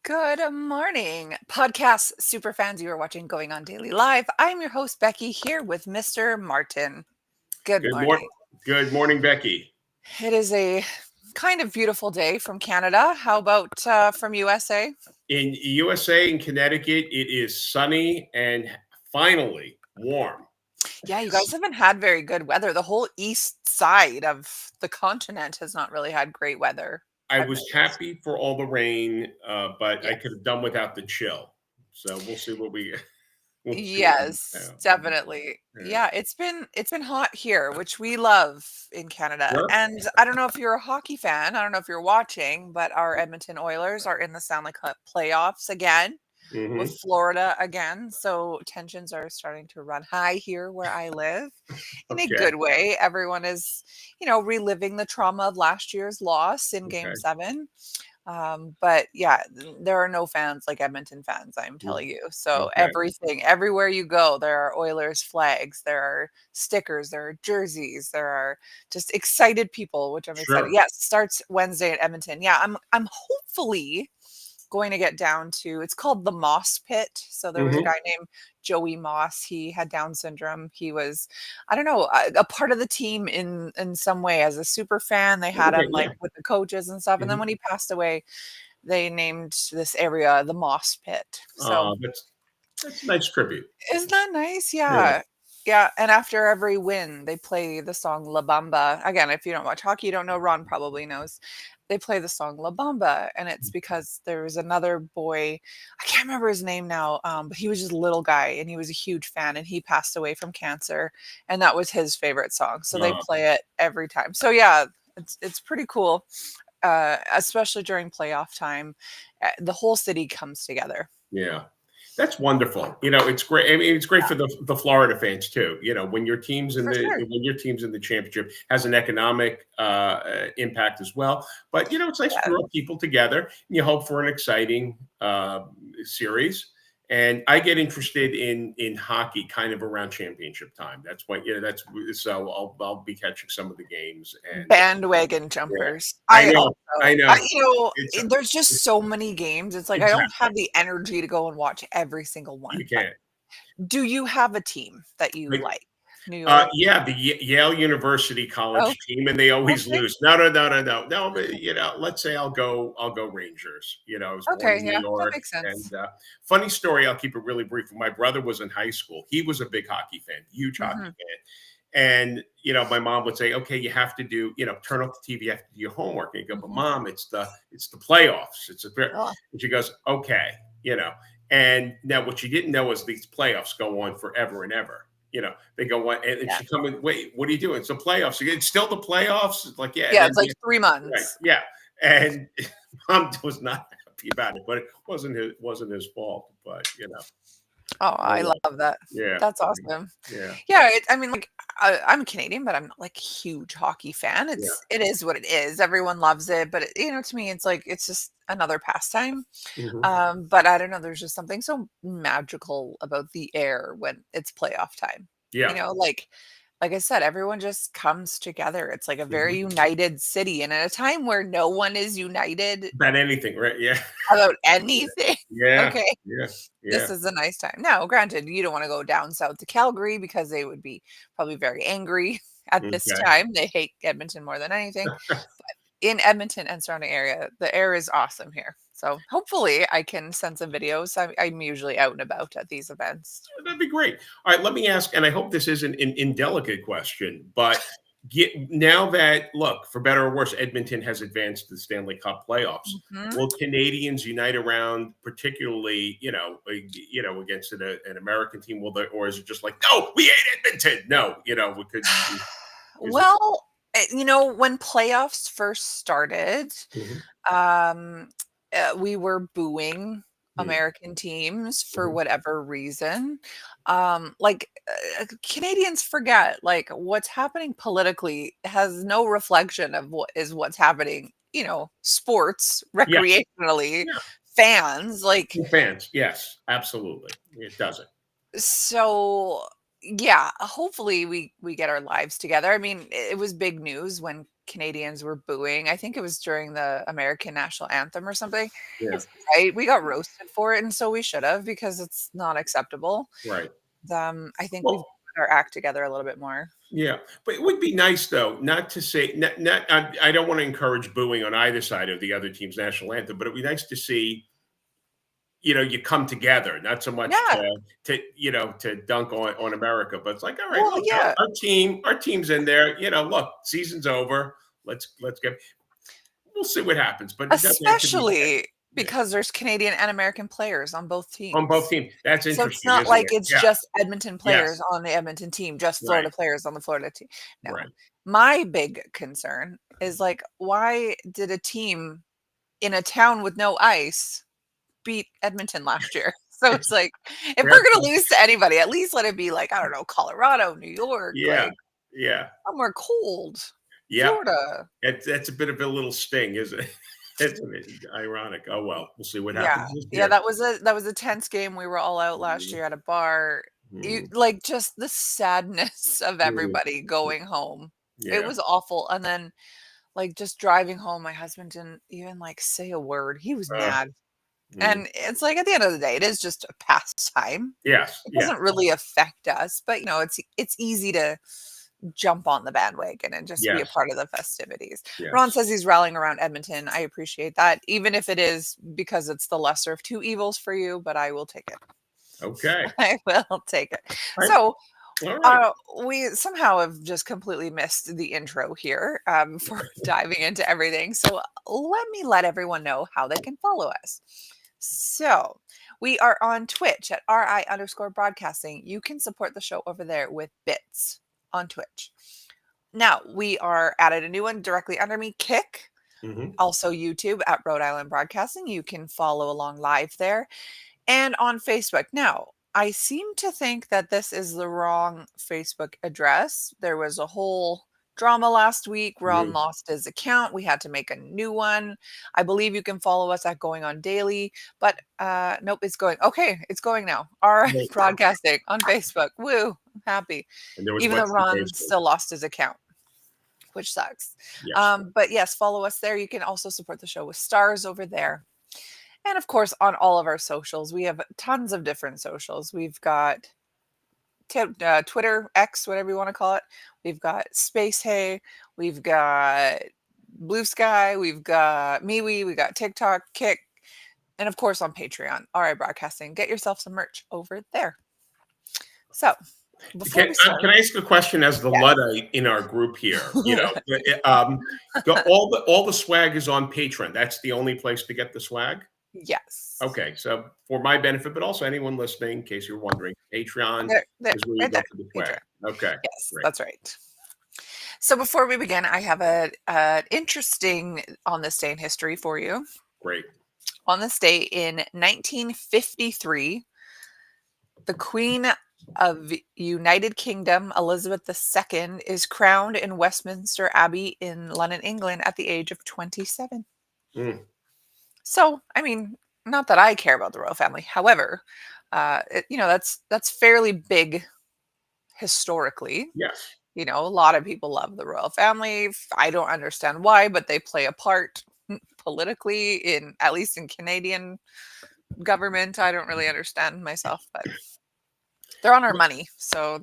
Good morning, podcast super fans. You are watching Going on Daily Live. I'm your host, Becky, here with Mr. Martin. Good Good morning. morning. Good morning, Becky. It is a kind of beautiful day from Canada. How about from USA? In USA in Connecticut, it is sunny and finally warm. Yeah, you guys haven't had very good weather. The whole east side of the continent has not really had great weather, I I've was noticed. happy for all the rain, but I could Yes. have done without the chill. So we'll see what we we'll see what we Yes, have. definitely. Yeah. Yeah, it's been hot here, which we love in Canada. Sure. And I don't know if you're a hockey fan. I don't know if you're watching, but our Edmonton Oilers are in the Stanley Cup playoffs again with Hmm. Florida again. So tensions are starting to run high here where I live in a Okay. good way. Everyone is, reliving the trauma of last year's loss in game Okay. 7. But yeah, there are no fans like Edmonton fans, I'm Mm. telling you. So Okay. everything, everywhere you go, there are Oilers flags, there are stickers, there are jerseys, there are just excited people, which I'm excited. Sure. Yes, starts Wednesday at Edmonton. Yeah, I'm hopefully going to get down to it's called the Moss Pit. So there was a Hmm. guy named Joey Moss. He had Down syndrome. He was, I don't know, a part of the team in some way as a super fan. They had Okay. him like Yeah. with the coaches and stuff. And then Hmm. when he passed away, they named this area the Moss Pit. So That's a nice tribute. isn't that nice? Yeah. Yeah. Yeah, and after every win, they play the song La Bamba. Again, if you don't watch hockey, you don't know, Ron probably knows. They play the song La Bamba, and it's because there was another boy, I can't remember his name now, but he was just a little guy, and he was a huge fan, and he passed away from cancer, and that was his favorite song. So they Uh, play it every time. So yeah, it's pretty cool, especially during playoff time. The whole city comes together. Yeah. That's wonderful. It's great. I mean, it's great for the Florida fans too. When your team's in For the sure. when your team's in the championship has an economic impact as well. But it's nice to Yeah. draw people together. And you hope for an exciting series. And I get interested in hockey kind of around championship time. That's what that's so I'll be catching some of the games and Bandwagon yeah. jumpers. I I know, I also know. It's there's just it's so many games. It's like I don't exactly have the energy to go and watch every single one, you but can't. do you have a team that you like? New York? Yeah, the Yale University Oh, college team, and they always okay. lose. No, no, no, no, no, no. But, let's say I'll go Rangers. I was born Okay, in New yeah, that York, makes and sense. funny story. I'll keep it really brief. When my brother was in high school, he was a big hockey fan, huge hockey Mhm. fan, and my mom would say, "Okay, you have to do, turn off the TV, you have to do your homework." And you go, "But Mhm. mom, it's the playoffs. Oh, And she goes, "Okay, you know." And now what she didn't know is these playoffs go on forever and ever. They go on, and yeah. she come in. Wait, what are you doing? It's the playoffs. It's still the playoffs. It's like, yeah, and Yeah, then it's like 3 right, months. yeah. And mom was not happy about it, but it wasn't his fault. But Oh, oh I well, love that. yeah, That's awesome. yeah, Yeah, I mean, like, I'm Canadian, but I'm not, like, a huge hockey fan. yeah. It is what it is. Everyone loves it, but, to me, it's like, it's just another pastime. Hmm. But I don't know, there's just something so magical about the air when it's playoff time. You Yeah. know, like I said, everyone just comes together. It's like a very Hmm. united city, and at a time where no one is united About anything, right? Yeah, about anything, yeah, okay, yeah, this yeah. is a nice time. Now, granted, you don't wanna go down south to Calgary because they would be probably very angry at this Okay. time. They hate Edmonton more than anything. In Edmonton and surrounding area, the air is awesome here. So hopefully I can send some videos. I'm usually out and about at these events. That'd be great. All right, let me ask, and I hope this isn't an indelicate question, but now that, look, for better or worse, Edmonton has advanced to the Stanley Cup playoffs. Mhm. Will Canadians unite around, particularly, against an American team? Or is it just like, no, we hate Edmonton? No, we could. Is it? Well, when playoffs first started, Mhm. um, we were booing Mhm. American teams for Mhm. whatever reason. Canadians forget, like, what's happening politically has no reflection of what's happening, sports, Yes, recreationally, yeah, fans, like, fans. Yes, absolutely. It doesn't. so yeah, hopefully we get our lives together. I mean, it was big news when Canadians were booing. I think it was during the American national anthem or something. Yeah. It's right. We got roasted for it, and so we should have because it's not acceptable. Right. I think we've Well, got our act together a little bit more. yeah, but it would be nice though, not to say, I don't want to encourage booing on either side of the other team's national anthem, but it'd be nice to see, you come together, not so much Yeah. to dunk on America, but it's like, all right, Well, look, yeah. our team's in there. Look, season's over. Let's get. We'll see what happens, but it doesn't have to be bad. Especially Yeah, because there's Canadian and American players on both on both teams. teams. That's So it's interesting, not isn't like it? it's Yeah. just Edmonton players Yes. on the Edmonton team, just Right. Florida players on the Florida team. No. Right. My big concern is like, why did a team in a town with no ice beat Edmonton last year? So it's like, if Fair we're gonna point. lose to anybody, at least let it be like, I don't know, Colorado, New York, Yeah. like Yeah. somewhere cold. Yep. Florida. That's a bit of a little sting, isn't it? It's ironic. Oh well, we'll see what Yeah. happens this Yeah, year. that was a tense game. We were all out last Mhm. year at a bar. Mhm. Like, just the sadness of Mhm. everybody going home. It Yeah. was awful, and then, like, just driving home, my husband didn't even, like, say a word. He was Uh, mad, mm. and it's like, at the end of the day, it is just a pastime. Yes. It Yeah. doesn't really affect us, but, it's easy to jump on the bandwagon and just be a Yes. part of the festivities. Ron Yes. says he's rallying around Edmonton. I appreciate that, even if it is because it's the lesser of two evils for you, but I will take it. Okay. I will take it. All right. So, All right. we somehow have just completely missed the intro here for diving into everything. So, let everyone know how they can follow us. So, we are on Twitch at RI_broadcasting. You can support the show over there with bits on Twitch. Now, we are added a new one directly under me, Kick. Mhm. Also, YouTube at Rhode Island Broadcasting. You can follow along live there and on Facebook. Now, I seem to think that this is the wrong Facebook address. There was a whole drama last week. Ron Mhm. lost his account. We had to make a new one. I believe you can follow us at Going On Daily, but nope, it's going. Okay, it's going now. All right, Right. broadcasting on Facebook. Woo, I'm happy. And there was Even though what's the Ron face thing. still lost his account, which sucks. Yes. But yes, follow us there. You can also support the show with stars over there. And of course, on all of our socials, we have tons of different socials. We've got Twitter, X, whatever you want to call it. We've got Space Hey. We've got Blue Sky. We've got MeWe. We got TikTok, Kick, and of course on Patreon, RI Broadcasting. Get yourself some merch over there. So before we start, Can I ask a question as the yes. Luddite in our group here? All the swag is on Patreon. That's the only place to get the swag. Yes. Okay, so for my benefit, but also anyone listening, in case you're wondering, Patreon There, is where you right go there. for the swag. Patreon. Okay, Yes, great, that's right. So before we begin, I have a interesting on this day in history for you. great. On this day in 1953, the Queen of United Kingdom, Elizabeth II, is crowned in Westminster Abbey in London, England at the age of 27. Mm, So, I mean, not that I care about the royal family. However, that's fairly big historically. yes, A lot of people love the royal family. I don't understand why, but they play a part politically in at least in Canadian government. I don't really understand myself, but they're on our money, so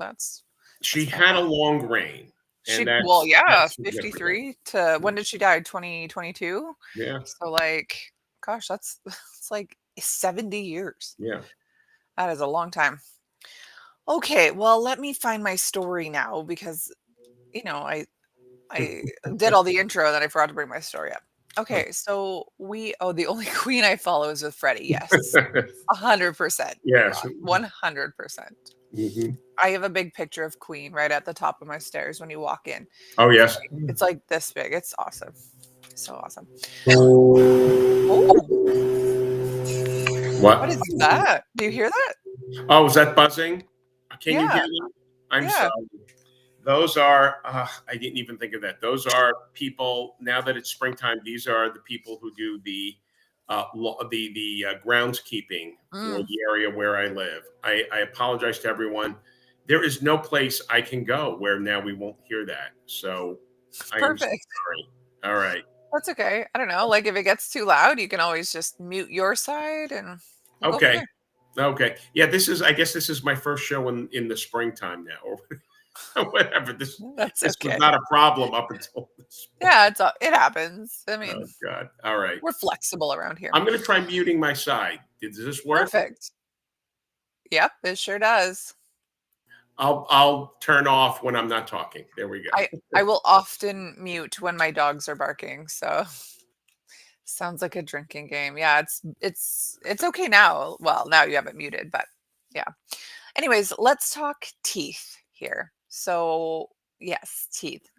she that's had a fantastic. long reign, and Well, yeah, that's significant. 53 to when did she die? 2022. Yeah, So like, gosh, that's it's like 70 years. yeah. That is a long time. Okay, well, let me find my story now because I did all the intro, then I forgot to bring my story up. Okay, so the only queen I follow is with Freddie. Yes. 100%, Yes. Ron. 100%. Mhm. I have a big picture of Queen right at the top of my stairs when you walk in. Oh yes. It's like this big. It's awesome. So awesome. Oh, what What? is that? Do you hear that? Oh, is that buzzing? Can you hear Yeah. that? I'm Yeah. sorry. Those are, I didn't even think of that. Those are people, now that it's springtime, these are the people who do the groundskeeping for Mm. the area where I live. I apologize to everyone. there is no place I can go where now we won't hear that. So I am so Perfect. sorry. All right. That's okay. I don't know, like, if it gets too loud, you can always just mute your side, and we'll go from Okay. there. Okay. Yeah, this is, I guess this is my first show in the springtime now, or whatever. That's This was okay. not a problem up until this point. Yeah, it happens. I Oh mean, God. All right. we're flexible around here. I'm gonna try muting my side. Does this work? Perfect. Yep, it sure does. I'll turn off when I'm not talking. There we I go. I will often mute when my dogs are barking, so sounds like a drinking game. Yeah, it's okay now. Well, now you have it muted, but yeah. Anyways, let's talk teeth here. So, yes, teeth.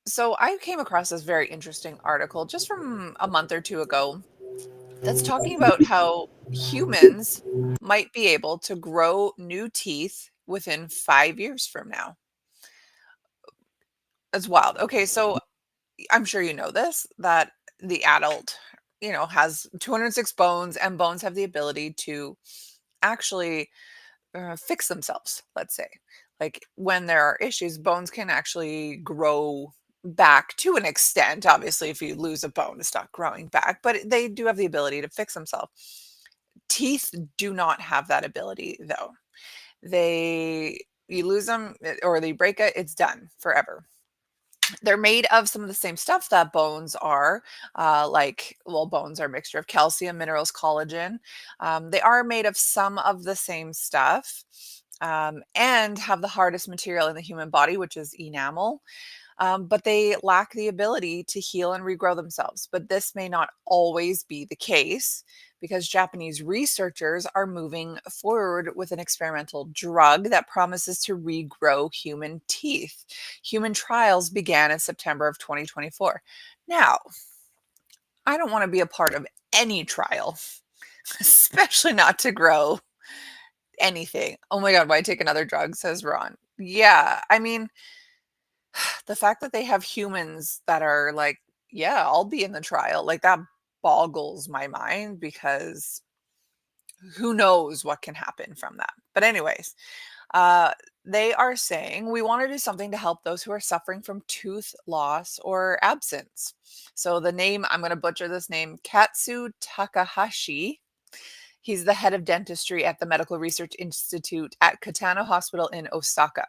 So, I came across this very interesting article just from a month or two ago that's talking about how humans might be able to grow new teeth within 5 years from now. That's wild. Okay, so I'm sure you know this, that the adult, has 206 bones, and bones have the ability to actually fix themselves, let's say. Like when there are issues, bones can actually grow back to an extent. Obviously, if you lose a bone, it's not growing back, but they do have the ability to fix themselves. Teeth do not have that ability, though. You lose them or they break it, it's done forever. They're made of some of the same stuff that bones are. Well, bones are a mixture of calcium, minerals, collagen. They are made of some of the same stuff, and have the hardest material in the human body, which is enamel. But they lack the ability to heal and regrow themselves. But this may not always be the case because Japanese researchers are moving forward with an experimental drug that promises to regrow human teeth. Human trials began in September of 2024. Now, I don't want to be a part of any trial, especially not to grow anything. Oh my God, why take another drug? Says Ron. Yeah, I mean, the fact that they have humans that are like, yeah, I'll be in the trial, like that boggles my mind because who knows what can happen from that. But, anyways, uh, they are saying we want to do something to help those who are suffering from tooth loss or absence. So, the name, I'm going to butcher this name, Katsu Takahashi. He's the head of dentistry at the Medical Research Institute at Katano Hospital in Osaka.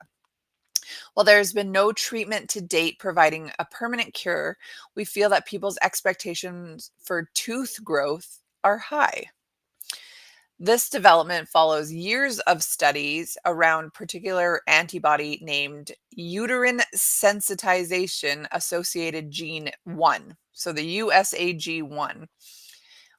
While there's been no treatment to date providing a permanent cure, we feel that people's expectations for tooth growth are high. This development follows years of studies around particular antibody named uterine sensitization associated gene 1, so the USAG1,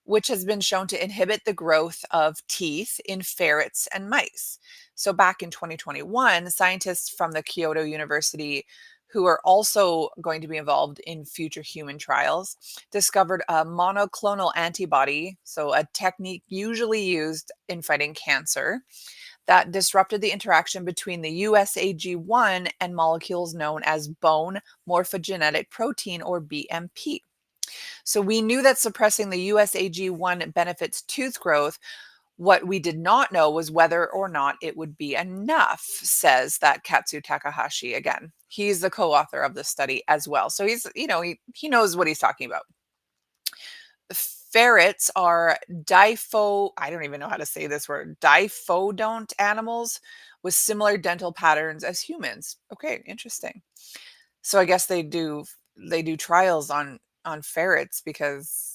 which has been shown to inhibit the growth of teeth in ferrets and mice. So, back in 2021, scientists from the Kyoto University, who are also going to be involved in future human trials, discovered a monoclonal antibody, so a technique usually used in fighting cancer, that disrupted the interaction between the USAG1 and molecules known as bone morphogenetic protein, or BMP. So we knew that suppressing the USAG1 benefits tooth growth. What we did not know was whether or not it would be enough, says that Katsu Takahashi again. He's the co-author of this study as well. So he knows what he's talking about. Ferrets are I don't even know how to say this word, diphodont animals with similar dental patterns as humans. Okay, interesting. So I guess they do trials on ferrets because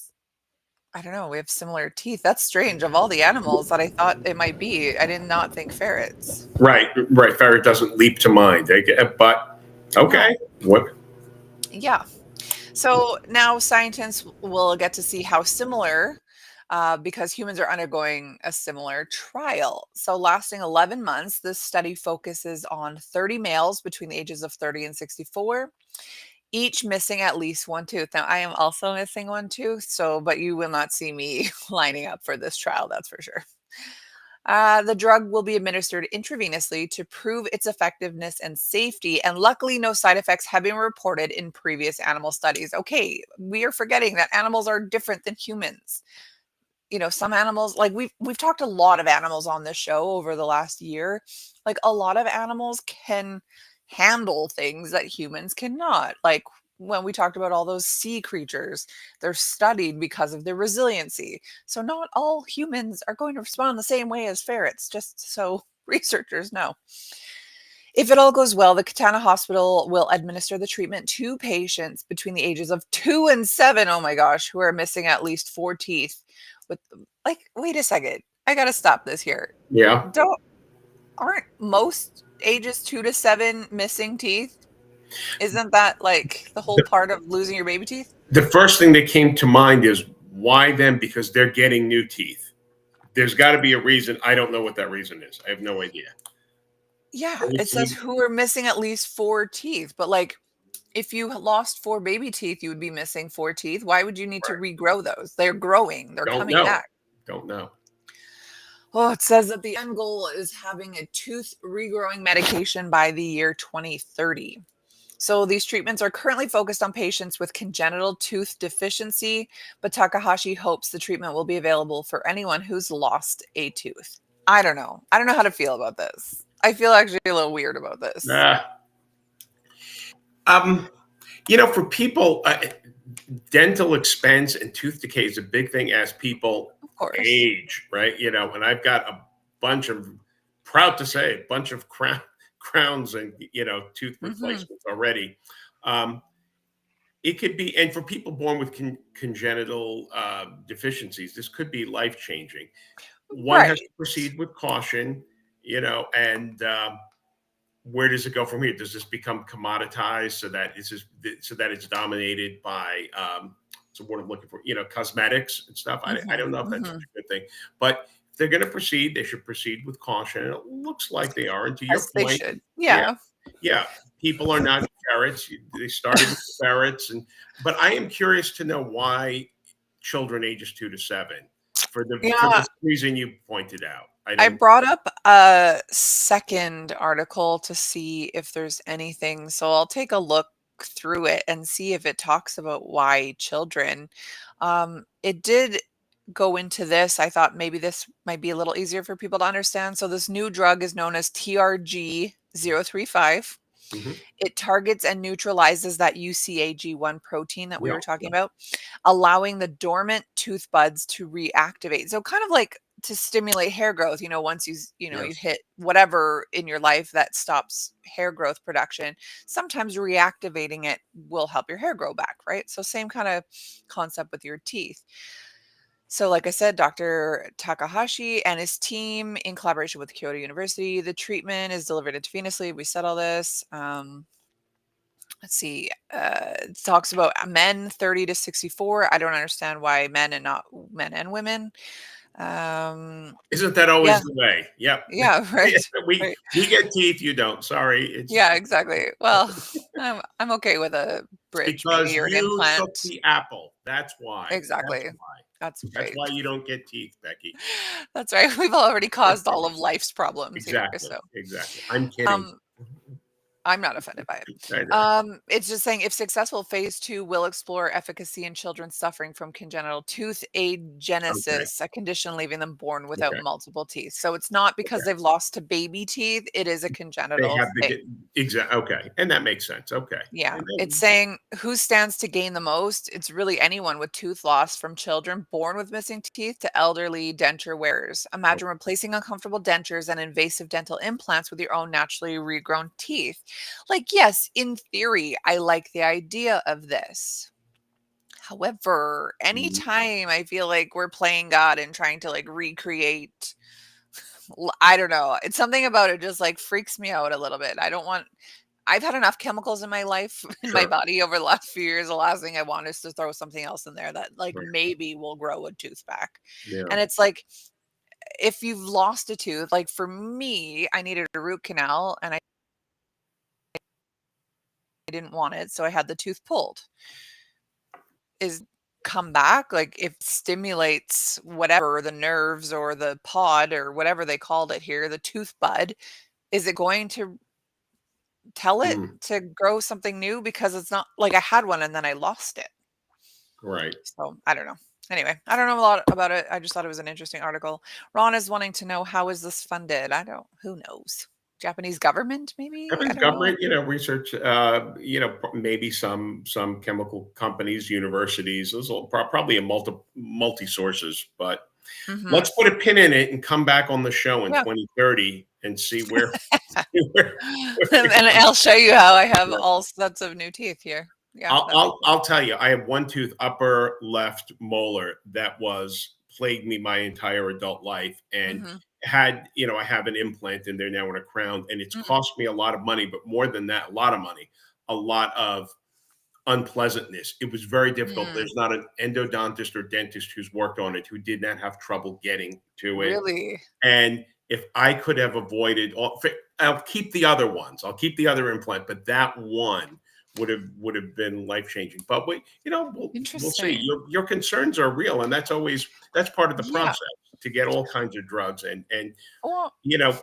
I don't know, we have similar teeth. That's strange. Of all the animals that I thought it might be, I did not think ferrets. Right, right. Ferret doesn't leap to mind. But No. okay. What? Yeah. So now scientists will get to see how similar, because humans are undergoing a similar trial. So, lasting 11 months, this study focuses on 30 males between the ages of 30 and 64, each missing at least one tooth. Now, I am also missing one tooth, but you will not see me lining up for this trial, that's for sure. The drug will be administered intravenously to prove its effectiveness and safety. And luckily, no side effects have been reported in previous animal studies. Okay, we are forgetting that animals are different than humans. some animals, like we've talked a lot of animals on this show over the last year. Like a lot of animals can handle things that humans cannot. Like when we talked about all those sea creatures, they're studied because of their resiliency. So not all humans are going to respond the same way as ferrets, just so researchers know. If it all goes well, the Katana Hospital will administer the treatment to patients between the ages of 2 and 7, oh my gosh, who are missing at least 4 teeth. With like, wait a second, I gotta stop this here. Yeah. Don't Aren't most ages 2 to 7 missing teeth? Isn't that like the whole The, part of losing your baby teeth? the first thing that came to mind is why them? Because they're getting new teeth. There's got to be a reason. I don't know what that reason is. I have no idea. Yeah, Can you, it can says you, who are missing at least 4 teeth, but like if you lost 4 baby teeth, you would be missing 4 teeth. Why would you need to right. regrow those? They're growing, they're Don't coming know. back. Don't know. Oh, it says that the end goal is having a tooth regrowing medication by the year 2030. So these treatments are currently focused on patients with congenital tooth deficiency, but Takahashi hopes the treatment will be available for anyone who's lost a tooth. I don't know. I don't know how to feel about this. I feel actually a little weird about this. Uh, um, for people, dental expense and tooth decay is a big thing as people Of course. age, right? And I've got a bunch of, proud to say, a bunch of crowns and tooth Hmm. replacements already. Um, it could be, and for people born with congenital deficiencies, this could be life changing. One has Right. to proceed with caution, and where does it go from here? Does this become commoditized so that it's dominated by so what I'm looking for, cosmetics and stuff? I Hmm. don't know if that's such Hmm. a good thing, but if they're going to proceed, they should proceed with caution. And it looks like they are. And to your As they point, should. yeah, Yeah. yeah, people are not ferrets. They started with ferrets, but I am curious to know why children ages 2 to 7 for Yeah. this reason you pointed out. I I don't. brought up a second article to see if there's anything. So I'll take a look through it and see if it talks about why children. It did go into this. I thought maybe this might be a little easier for people to understand. So this new drug is known as TRG 035. Mhm. It targets and neutralizes that UCAG1 protein that we Yeah, were talking yeah, about, allowing the dormant tooth buds to reactivate. So kind of like to stimulate hair growth, once you yes. hit whatever in your life that stops hair growth production, sometimes reactivating it will help your hair grow back, right? So same kind of concept with your teeth. So, like I said, Dr. Takahashi and his team, in collaboration with Kyoto University, the treatment is delivered intravenously. We said all this. Let's see. It talks about men 30 to 64. I don't understand why men and not men and women. Isn't that always Yeah, the way? Yep. yeah, right, we right. we get teeth, you don't. Sorry, Yeah, exactly. Well, I'm okay with a it's bridge, because maybe, or an you took implant. the apple. That's why. That's Exactly. why. That's That's right. why you don't get teeth, Becky. That's right. We've already caused all of life's problems here. Exactly. So, Exactly. I'm kidding. um, I'm not offended by it. I know. It's just saying if successful, phase 2 will explore efficacy in children suffering from congenital tooth Okay. agenesis, a condition leaving them born without Okay. multiple teeth. So it's not because Okay. they've lost to baby teeth, it is a They congenital have to thing. get exact. Okay, and that makes sense. Okay. Yeah, And it's then, saying who stands to gain the most? It's really anyone with tooth loss, from children born with missing teeth to elderly denture wearers. oh, Imagine replacing uncomfortable dentures and invasive dental implants with your own naturally regrown teeth. Like, yes, in theory, I like the idea of this. However, mm, anytime I feel like we're playing God and trying to like recreate, I don't know, it's something about it just like freaks me out a little bit. I've had enough chemicals in my life, in my sure. body over the last few years. The last thing I want is to throw something else in there that like Right. maybe will grow a tooth back. Yeah. And it's like if you've lost a tooth, like for me, I needed a root canal and I didn't want it, so I had the tooth pulled. Is come back, like if it stimulates whatever the nerves or the pod or whatever they called it here, the tooth bud, is it going to tell it Mm, to grow something new? Because it's not like I had one and then I lost it. right. So I don't know. Anyway, I don't know a lot about it. I just thought it was an interesting article. Ron is wanting to know, how is this funded? I don't, who knows? Japanese government, maybe? I Japanese don't know. government, research, maybe some chemical companies, universities. Those are probably a multi sources. But Hmm. let's put a pin in it and come back on the show in Yeah. 2030 and see where. where, And I'll show you how I have all sets of new teeth here. Yeah, I'll, that'd be I'll cool. I'll tell you, I have one tooth, upper left molar, that was plagued me my entire adult life, and Hmm. I have an implant in there now and a crown, and it's Mm, cost me a lot of money, but more than that, a lot of money, a lot of unpleasantness. It was very difficult. mm, There's not an endodontist or dentist who's worked on it who did not have trouble getting to it. really And if I could have avoided I'll keep the other ones. I'll keep the other implant, but that one would have been life changing. But we'll see. interesting. Your concerns are real, and that's part of the Yeah. process to get all kinds of drugs. And Well, you know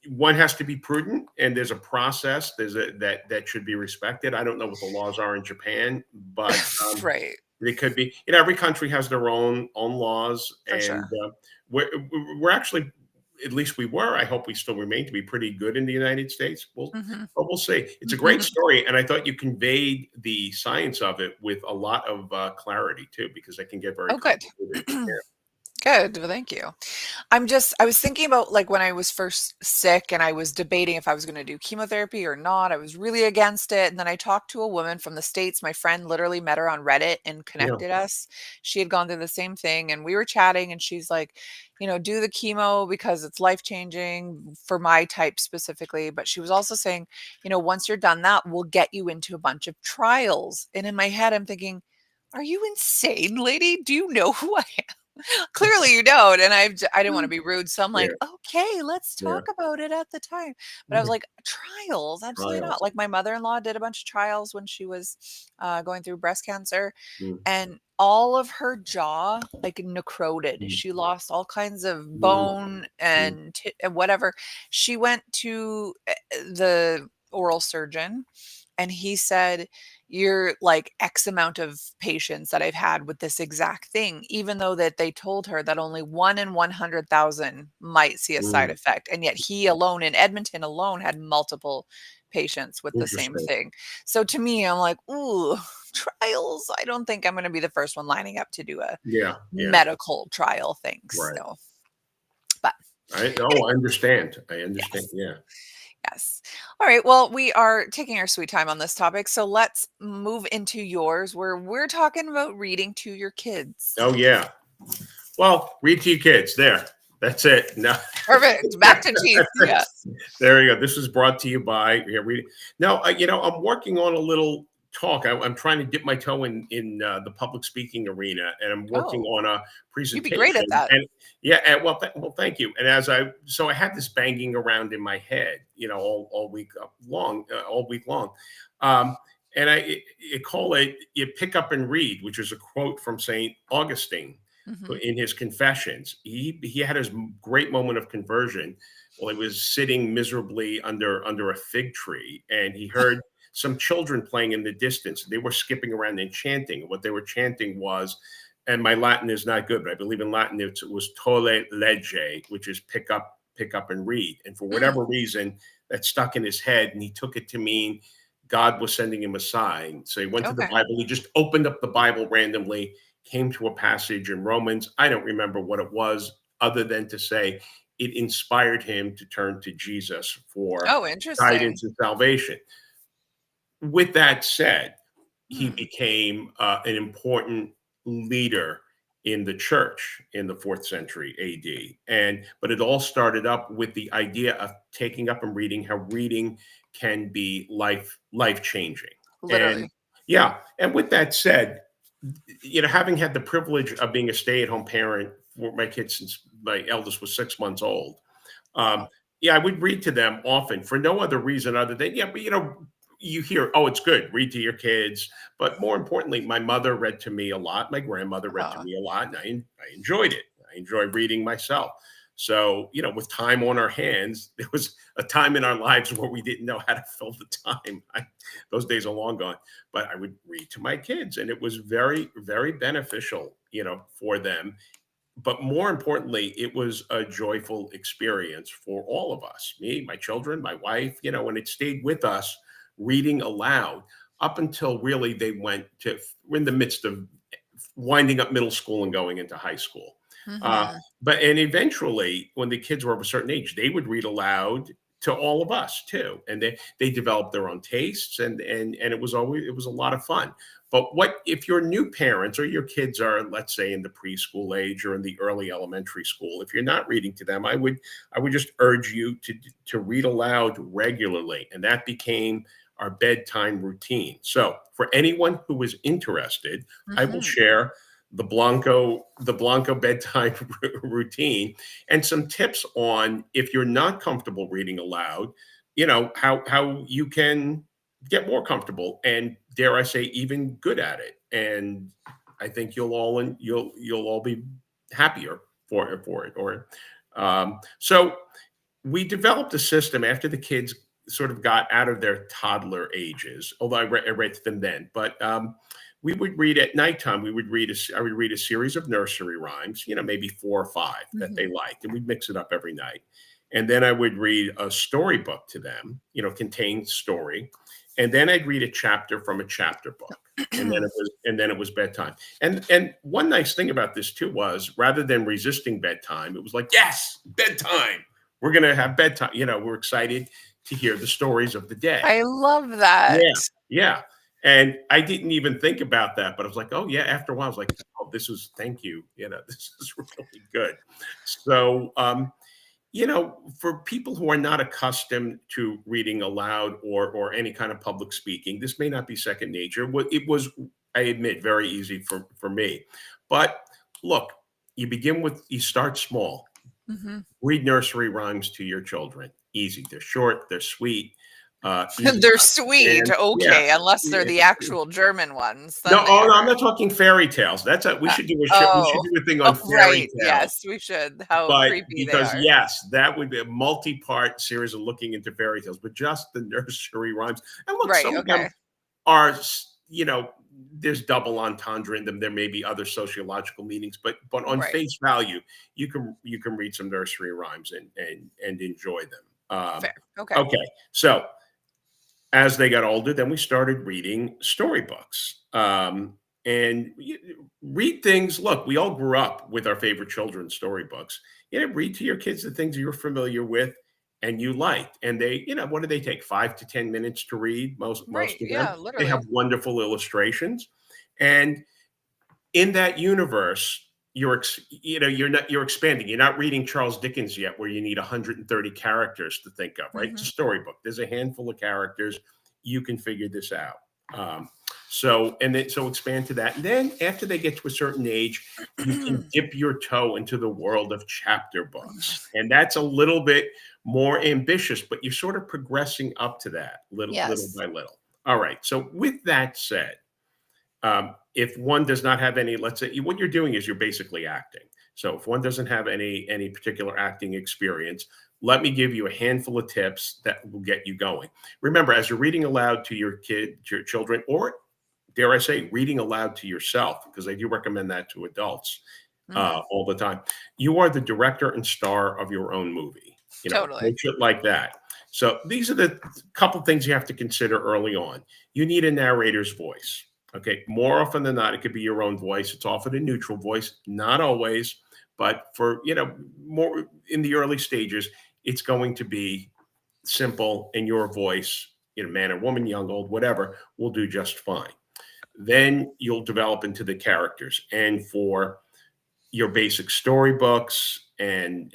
one has to be prudent, and there's a process. That should be respected. I don't know what the laws are in Japan, but right, they could be. Every country has their own laws, for and sure. we're actually, at least we were. I hope we still remain to be pretty good in the United States. Hmm. But we'll see. It's a great story, and I thought you conveyed the science of it with a lot of clarity too, because it can get very Oh, good. complicated. Good. Well, thank you. I was thinking about, like, when I was first sick and I was debating if I was going to do chemotherapy or not. I was really against it. And then I talked to a woman from the States. My friend literally met her on Reddit and Yeah, connected us. She had gone through the same thing, and we were chatting, and she's like, do the chemo because it's life changing for my type specifically. But she was also saying, once you're done that, we'll get you into a bunch of trials. And in my head, I'm thinking, are you insane, lady? Do you know who I am? Clearly you don't. And I didn't want to be rude. So I'm yeah, like, okay, let's yeah. talk about it at the time. But I was Yeah. like, trials? Absolutely not. Trials. Like, my mother-in-law did a bunch of trials when she was going through breast cancer, Mm, and all of her jaw like necroted. mm, She lost all kinds of mm, bone mm, and whatever. She went to the oral surgeon, and he said, you're like X amount of patients that I've had with this exact thing, even though that they told her that only 1 in 100,000 might see a side mm. effect. And yet he alone in Edmonton alone had multiple patients with the same Interesting. thing. So to me, I'm like, ooh, trials. I don't think I'm going to be the first one lining up to do a Yeah, yeah, medical trial. Thanks. right. No, but I understand. I understand. yes. Yeah. Yes. All right. Well, we are taking our sweet time on this topic. So let's move into yours, where we're talking about reading to your kids. Oh, yeah. Well, read to your kids. There. That's it. No. Perfect. Back to teeth. Yeah. There you go. This is brought to you by reading. Now, I'm working on a little talk. I'm trying to dip my toe in the public speaking arena, and I'm working Oh, on a you'd be great at presentation. that. And yeah, well, thank you. And I had this banging around in my head, all week long, all week long. Um, and I call it "You Pick Up and Read," which is a quote from Saint Augustine Hmm. in his Confessions. He had his great moment of conversion. Well, he was sitting miserably under a fig tree, and he heard some children playing in the distance. They were skipping around and chanting. What they were chanting was, and my Latin is not good, but I believe in Latin it was "tolle lege," which is pick up and read. And for Mm, whatever reason, that stuck in his head, and he took it to mean God was sending him a sign. So he went to the okay. Bible. He just opened up the Bible randomly, came to a passage in Romans. I don't remember what it was, other than to say it inspired him to turn to Jesus for Oh, interesting. guidance and salvation. With that said, he Hmm. became an important leader in the church in the fourth century AD. But it all started up with the idea of taking up and reading, how reading can be life changing. And Literally. yeah, and with that said, having had the privilege of being a stay at home parent for my kids since my eldest was 6 months old, um, Wow. yeah, I would read to them often for no other reason other than, yeah, but you hear, oh, it's good, read to your kids. But more importantly, my mother read to me a lot. My grandmother read to Oh, me a lot, and I enjoyed it. I enjoy reading myself. So, with time on our hands, there was a time in our lives where we didn't know how to fill the time. Those days are long gone. But I would read to my kids, and it was very, very beneficial for them. But more importantly, it was a joyful experience for all of us, me, my children, my wife, and it stayed with us reading aloud up until really we're in the midst of winding up middle school and going into high school. Uh, Mhm. and eventually, when the kids were of a certain age, they would read aloud to all of us too, and they developed their own tastes, and it was a lot of fun. But what if your new parents or your kids are, let's say, in the preschool age or in the early elementary school, if you're not reading to them, I would just urge you to read aloud regularly, and that became our bedtime routine. So for anyone who is interested, I will Mhm. share the Blanco bedtime routine and some tips on if you're not comfortable reading aloud, how you can get more comfortable and, dare I say, even good at it. And I think you'll all be happier for it. So we developed a system after the kids sort of got out of their toddler ages, although I read to them then. But we would read at nighttime. I would read a series of nursery rhymes, maybe four or five that they Mhm. liked, and we'd mix it up every night. And then I would read a storybook to them, contained story, and then I'd read a chapter from a chapter book. And then it was bedtime. And one nice thing about this too was, rather than resisting bedtime, it was like, yes, bedtime. We're gonna have bedtime. We're excited to hear the stories of the day. I love that. Yeah, yeah. And I didn't even think about that, but I was like, oh yeah. After a while, I was like, oh, thank you. This is really good. So, for people who are not accustomed to reading aloud or any kind of public speaking, this may not be second nature. It was, I admit, very easy for me. But look, you start small. Mhm. Read nursery rhymes to your children. Easy. They're short. They're sweet. Easy They're to sweet, understand. Yeah. okay, unless they're Yeah. the actual German ones, No, then they oh no, I'm are. not talking fairy tales. We Uh, should do we should oh. do a thing Oh, on fairy right, tales. yes, we should, how But creepy they because are. yes, that would be a multi-part series of looking into fairy tales, but just the nursery rhymes. And look, Right, some of them okay. are, there's double entendre in them. There may be other sociological meanings, but on Right. face value, you can read some nursery rhymes and enjoy them. Fair, okay. Okay, so as they got older, then we started reading storybooks. And read things. Look, we all grew up with our favorite children's storybooks. Read to your kids the things you're familiar with and you liked. And what do they take? 5 to 10 minutes to read. Most Right, most of them. yeah, They have literally. wonderful illustrations, and in that universe, you're expanding. You're not reading Charles Dickens yet, where you need 130 characters to think of. Right? It's a Mhm. storybook. There's a handful of characters. You can figure this out. So expand to that. And then after they get to a certain age, you can dip your toe into the world of chapter books, and that's a little bit more ambitious, but you're sort of progressing up to that little Yes. by little. All right. So with that said, if one does not have any, let's say what you're doing is you're basically acting. So if one doesn't have any particular acting experience, let me give you a handful of tips that will get you going. Remember, as you're reading aloud to your children, or dare I say, reading aloud to yourself, because I do recommend that to adults Mhm. all the time. You are the director and star of your own movie. Totally. Approach it like that. So these are the couple things you have to consider early on. You need a narrator's voice. Okay, more often than not, it could be your own voice. It's often a neutral voice, not always, but for more in the early stages, it's going to be simple, and your voice, man or woman, young, old, whatever, will do just fine. Then you'll develop into the characters, and for your basic storybooks and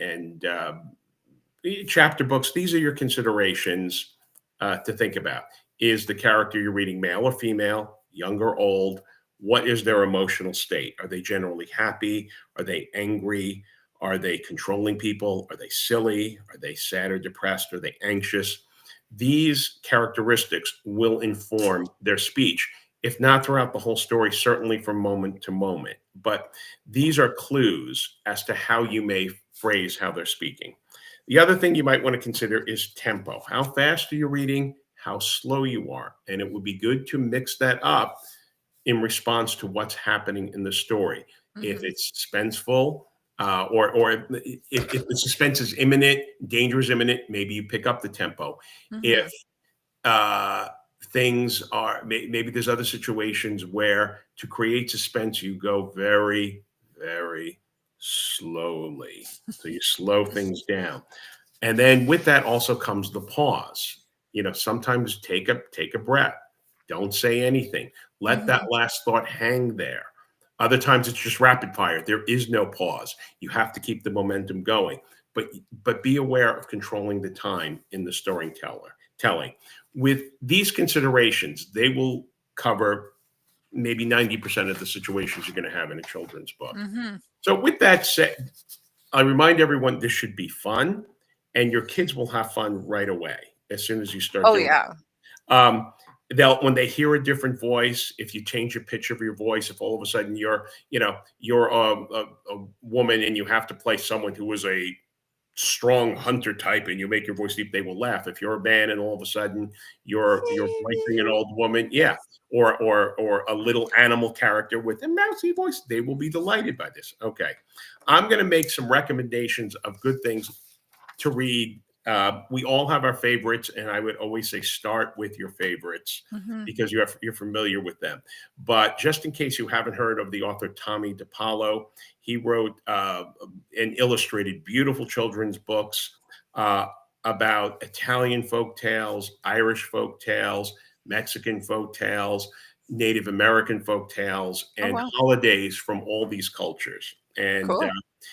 chapter books, these are your considerations to think about. Is the character you're reading male or female, young or old? What is their emotional state? Are they generally happy? Are they angry? Are they controlling people? Are they silly? Are they sad or depressed? Are they anxious? These characteristics will inform their speech, if not throughout the whole story, certainly from moment to moment. But these are clues as to how you may phrase how they're speaking. The other thing you might want to consider is tempo. How fast are you reading? How slow you are? And it would be good to mix that up in response to what's happening in the story. if Mhm. it's suspenseful, or if the suspense is imminent, danger is imminent, maybe you pick up the tempo. If Mhm. uh, things are maybe there's other situations where to create suspense you go very, very slowly, so you slow things down, and then with that also comes the pause. Sometimes take a breath, don't say anything, let that Mhm. last thought hang there. Other times it's just rapid fire, there is no pause, you have to keep the momentum going, but be aware of controlling the time in the storyteller telling. With these considerations, they will cover maybe 90% of the situations you're going to have in a children's book. Mhm. So, with that said, I remind everyone this should be fun, and your kids will have fun right away as soon as you start Oh, doing yeah. it. They'll when they hear a different voice, if you change the pitch of your voice, if all of a sudden you're a woman and you have to play someone who is a strong hunter type and you make your voice deep, they will laugh. If you're a man and all of a sudden you're voicing an old woman, yeah, or a little animal character with a mousy voice, they will be delighted by this. Okay, I'm going to make some recommendations of good things to read. We all have our favorites, and I would always say start with your favorites Mhm. because you're familiar with them. But just in case you haven't heard of the author Tommy DiPaolo, he wrote and illustrated beautiful children's books uh, about Italian folk tales, Irish folk tales, Mexican folk tales, Native American folk tales, Oh, and wow. holidays from all these cultures. And Cool.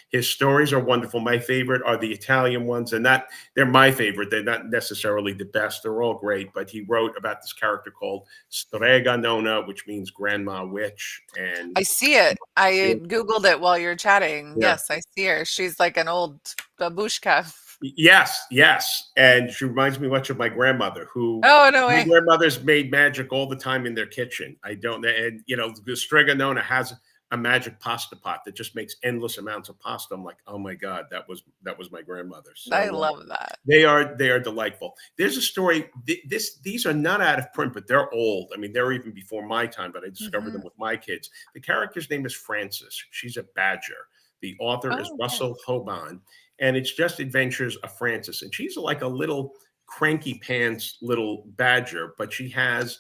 his stories are wonderful. My favorite are the Italian ones, and that they're my favorite. They're not necessarily the best. They're all great, but he wrote about this character called Strega Nonna, which means grandma witch, and I see it. I Googled it while you're chatting. yeah. Yes, I see her. She's like an old babushka. Yes, yes. And she reminds me much of my grandmother, who Oh, no my way. grandmothers made magic all the time in their kitchen. I don't, and the Strega Nonna has a magic pasta pot that just makes endless amounts of pasta. I'm like, oh my God, that was my grandmother. I So love that. they are delightful. There's a story. These are not out of print, but they're old. I mean, they're even before my time, but I discovered them Mhm. with my kids. The character's name is Frances. She's a badger. The author is Oh, okay. Russell Hoban, and it's just Adventures of Frances. And she's like a little cranky pants little badger, but she has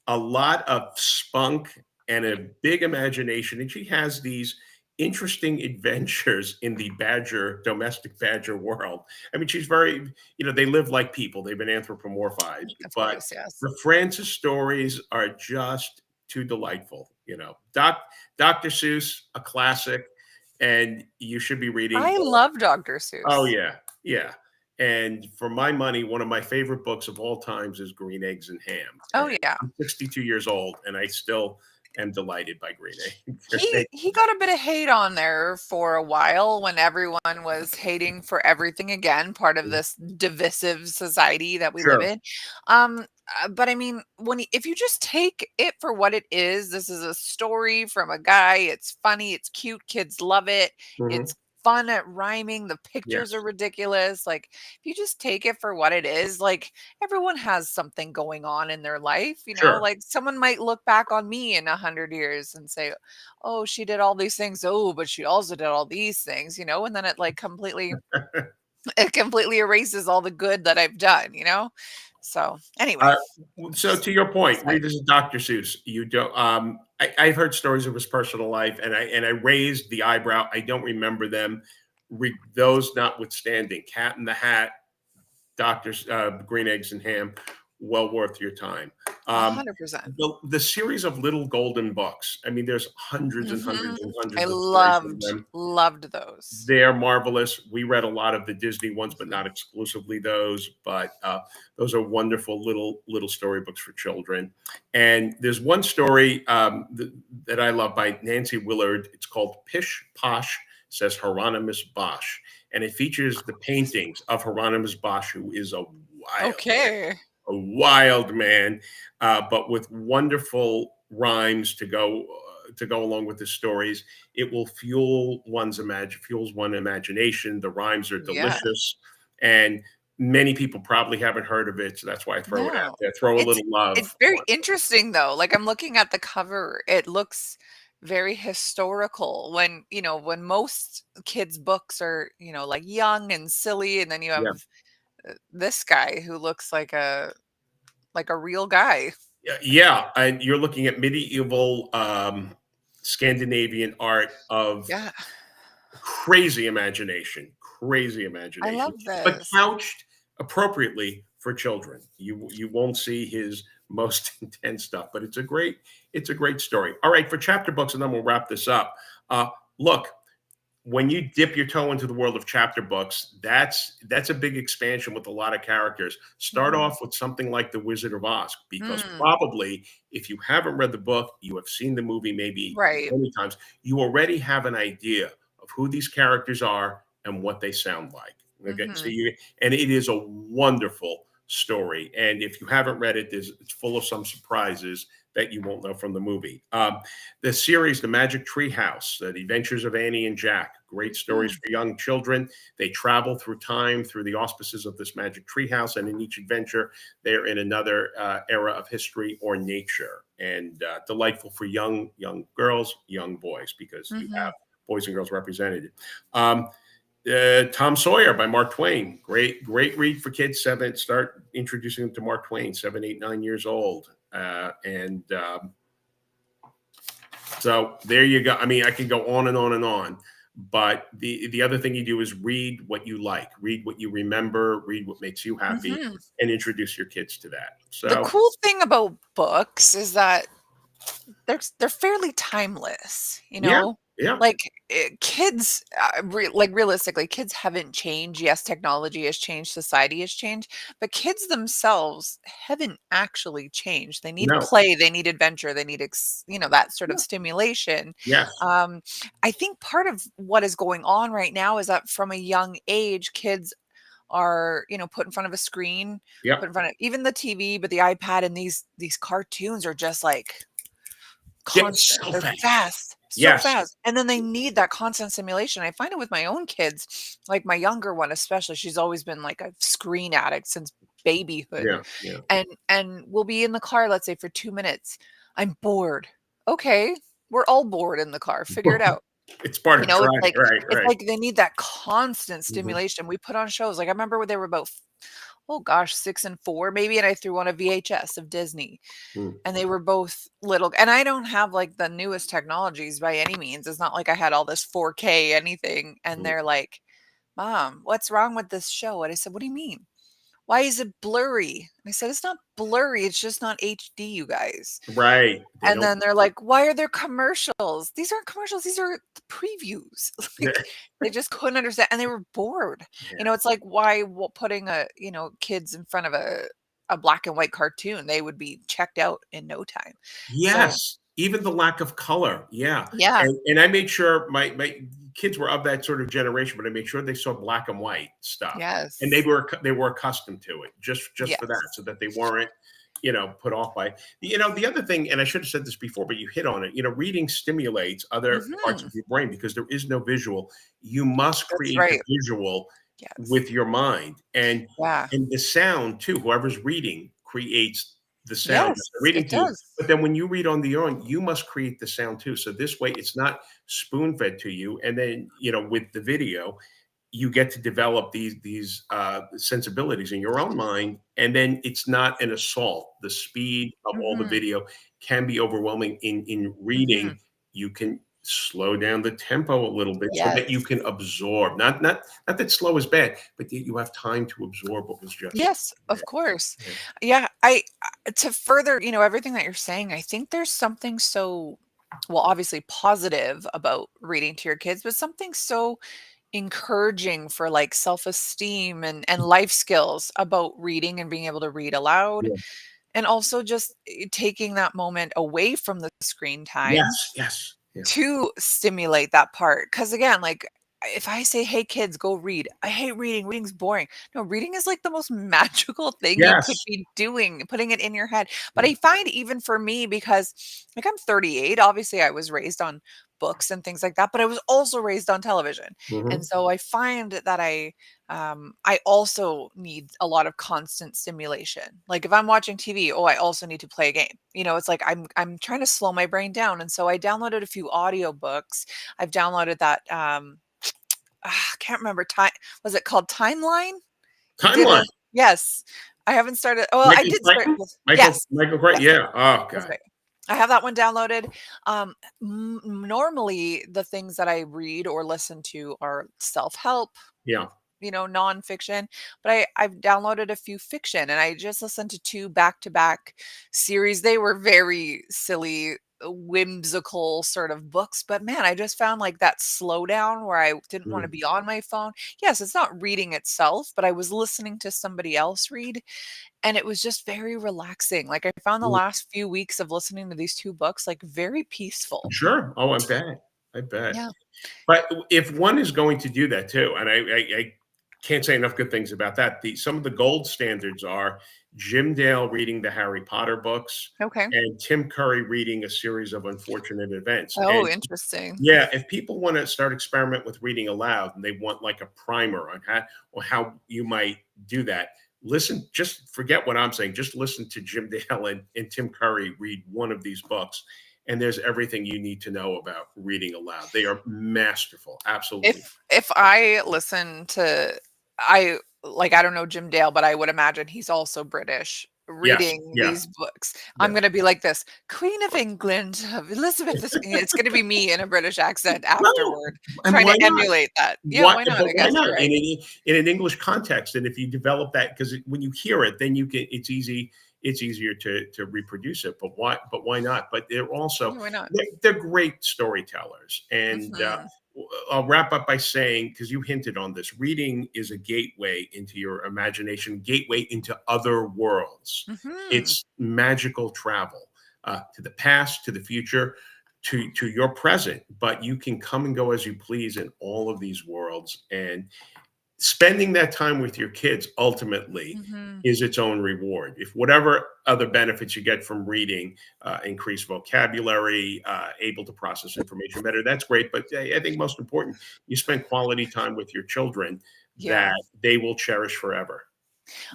a lot of spunk and a big imagination, and she has these interesting adventures in the domestic badger world. I mean, she's very, they live like people. They've been anthropomorphized, Of but course, yes. the Francis stories are just too delightful. Dr. Seuss, a classic, and you should be reading. I love Dr. Oh Seuss. yeah, yeah. And for my money, one of my favorite books of all times is Green Eggs and Ham. Oh, And yeah. I'm 62 years old, and I still am delighted by Green He Eggs. he got a bit of hate on there for a while when everyone was hating for everything again, part of this divisive society that we live Sure. in. But I mean, if you just take it for what it is, this is a story from a guy. It's funny, it's cute, kids love it. Hmm. It's fun at rhyming. The pictures are Yes. ridiculous. Like if you just take it for what it is, like everyone has something going on in their life, Sure. like someone might look back on me in 100 years and say, oh, she did all these things. Oh, but she also did all these things, and then it like completely it completely erases all the good that I've done. So anyway, Uh, so just to your point, aside. read this is Dr. Seuss. You don't. I've heard stories of his personal life, and I raised the eyebrow. I don't remember them. Those notwithstanding, Cat in the Hat, Doctor's Green Eggs and Ham, well worth your time. Um, 100%. the series of little golden books. I mean, there's hundreds and Hmm. hundreds and I hundreds of stories of loved them. loved those. They're marvelous. We read a lot of the Disney ones, but Mhm. not exclusively those. But those are wonderful little storybooks for children. And there's one story that I love by Nancy Willard. It's called Pish Posh Says Hieronymus Bosch, and it features the paintings of Hieronymus Bosch, who is Okay. a wild man, but with wonderful rhymes to go along with the stories. It will fuels one imagination. The rhymes are Yeah. delicious, and many people probably haven't heard of it, so that's why I throw it out No. there. Throw a It's little love it's very for it. interesting though. Like I'm looking at the cover. It looks very historical when, when most kids' books are, like young and silly, and then you Yeah. have this guy who looks like a real guy. Yeah, and you're looking at medieval, Scandinavian art of Yeah, crazy I imagination, love but this. couched appropriately for children. You won't see his most intense stuff, but it's a great story. All right, for chapter books, and then we'll wrap this up. Look, when you dip your toe into the world of chapter books, that's a big expansion with a lot of characters. Start Mhm. off with something like The Wizard of Oz, because Mm, probably if you haven't read the book, you have seen the movie maybe right. 20 times, you already have an idea of who these characters are and what they sound like. Okay, so Mhm. and it is a wonderful story. And if you haven't read it, it's full of some surprises that you won't know from the movie. The series, The Magic Tree House, The Adventures of Annie and Jack, great stories Mhm. for young children. They travel through time through the auspices of this magic tree house, and in each adventure, they're in another era of history or nature, and delightful for young girls, young boys, because you have Mhm. boys and girls represented. Um, Tom Sawyer by Mark Twain, great read for kids. Start introducing them to Mark Twain, 7, 8, 9 years old, and so there you go. I mean, I can go on and on and on. But the other thing you do is read what you like, read what you remember, read what makes you happy, Mhm. and introduce your kids to that. The So cool thing about books is that they're fairly timeless, you yeah, know? yeah, Like, kids, like, realistically, kids haven't changed. Yes, technology has changed, society has changed, but kids themselves haven't actually changed. They need no, play, they need adventure, they need that sort of yeah, stimulation. yes, Um, I think part of what is going on right now is that from a young age, kids are, put in front of a screen, put in yep, front of even the TV, but the iPad, and these cartoons are just like yeah, constant. so They're fast. fast, so Yes, fast, and then they need that constant stimulation. I find it with my own kids, like my younger one especially, she's always been like a screen addict since babyhood, yeah, yeah. and we'll be in the car, let's say for 2 minutes. "I'm bored." "Okay, we're all bored in the car, figure it out." It's part of It's driving, like right, it's right. like they need that constant Mhm, stimulation. We put on shows, like, I remember when they were about, oh gosh, 6 and 4 maybe, and I threw on a VHS of Disney, mm, and they were both little, and I don't have, like, the newest technologies by any means. It's not like I had all this 4K anything, and mm. they're like, "Mom, what's wrong with this show?" And I said, "What do you mean? Why is it blurry?" And I said, "It's not blurry, it's just not HD, you guys." Right. They And don't. then they're like, "Why are there commercials?" "These aren't commercials, these are the previews." Like, they just couldn't understand, and they were bored. Yeah. It's like, why putting kids in front of a black and white cartoon, they would be checked out in no time. So, Yes, even the lack of color, yeah, yeah. and I made sure my kids were of that sort of generation, but I made sure they saw black and white stuff, and Yes. they were accustomed to it just for that, Yes. so that they weren't, put off by the other thing, and I should have said this before, but you hit on it, reading stimulates other parts Mhm. of your brain because there is no visual. You must That's create the right. visual Yes. with your mind, Yeah. and the sound too, whoever's reading creates the sound that they're Yes, reading it to you. does. But then when you read on your own, you must create the sound too. So this way it's not spoon fed to you. And then, with the video, you get to develop these sensibilities in your own mind. And then it's not an assault. The speed of all the Mhm. video can be overwhelming. In reading, Mhm. you can slow down the tempo a little bit so that you Yes. can absorb. Not that slow is bad, but that you have time to absorb what was just Yes, there. of course. Yeah. Yeah, to further, everything that you're saying, I think there's something so, well, obviously positive about reading to your kids, but something so encouraging for like self-esteem and life skills about reading and being able to read aloud, Yeah. and also just taking that moment away from the screen time Yes, yes, yeah. to stimulate that part. Because again, like, if I say, "Hey, kids, go read," "I hate reading, reading's boring." No, reading is like the most magical thing you could Yes. be doing, putting it in your head. But Yeah. I find even for me, because like I'm 38, obviously I was raised on books and things like that, but I was also raised on television. And Mhm. so I find that I also need a lot of constant stimulation. Like if I'm watching TV, oh, I also need to play a game. It's like I'm trying to slow my brain down. And so I downloaded a few audiobooks. I've downloaded that I can't remember time was it called Timeline? Timeline. Didn't Yes. I haven't started well, I Michael did start Crichton? yes. Michael Crichton, Yes. yeah. Oh, That's god. right. I have that one downloaded. Normally, the things that I read or listen to are self-help, Yeah. nonfiction, but I've downloaded a few fiction, and I just listened to 2 back-to-back series. They were very silly, whimsical sort of books, but man, I just found, like, that slowdown where I didn't wanna Mm, be on my phone. Yes, it's not reading itself, but I was listening to somebody else read, and it was just very relaxing. Like, I found the mm. last few weeks of listening to these 2 books, like, very peaceful. Sure. Oh, I bet. I bet. Yeah. But if one is going to do that too, and I can't say enough good things about that. Some of the gold standards are Jim Dale reading the Harry Potter books Okay. and Tim Curry reading a series of unfortunate events. Oh, And interesting. yeah, if people want to start experiment with reading aloud and they want like a primer on how you might do that, listen. Just forget what I'm saying. Just listen to Jim Dale and Tim Curry read one of these books, and there's everything you need to know about reading aloud. They are masterful, absolutely. If I listen to I don't know Jim Dale, but I would imagine he's also British Yes, reading yeah, these books. I'm yeah. gonna be like this, "Queen of England, of Elizabeth this," it's gonna be me in a British accent Well, afterward, and trying why to not? emulate that. Yeah, Why why not? but I why guess not you're right. in an English context? And if you develop that, because when you hear it, then you can. It's easier to reproduce it. But why not? But they're also Yeah, why not? they're great storytellers. And Mhm. I'll wrap up by saying, because you hinted on this, reading is a gateway into your imagination, gateway into other worlds. Mhm. It's magical travel to the past, to the future, to your present, but you can come and go as you please in all of these worlds. And spending that time with your kids ultimately Mhm. is its own reward. If whatever other benefits you get from reading, increased vocabulary, able to process information better, that's great. But I think most important, you spend quality time with your children that Yeah. they will cherish forever.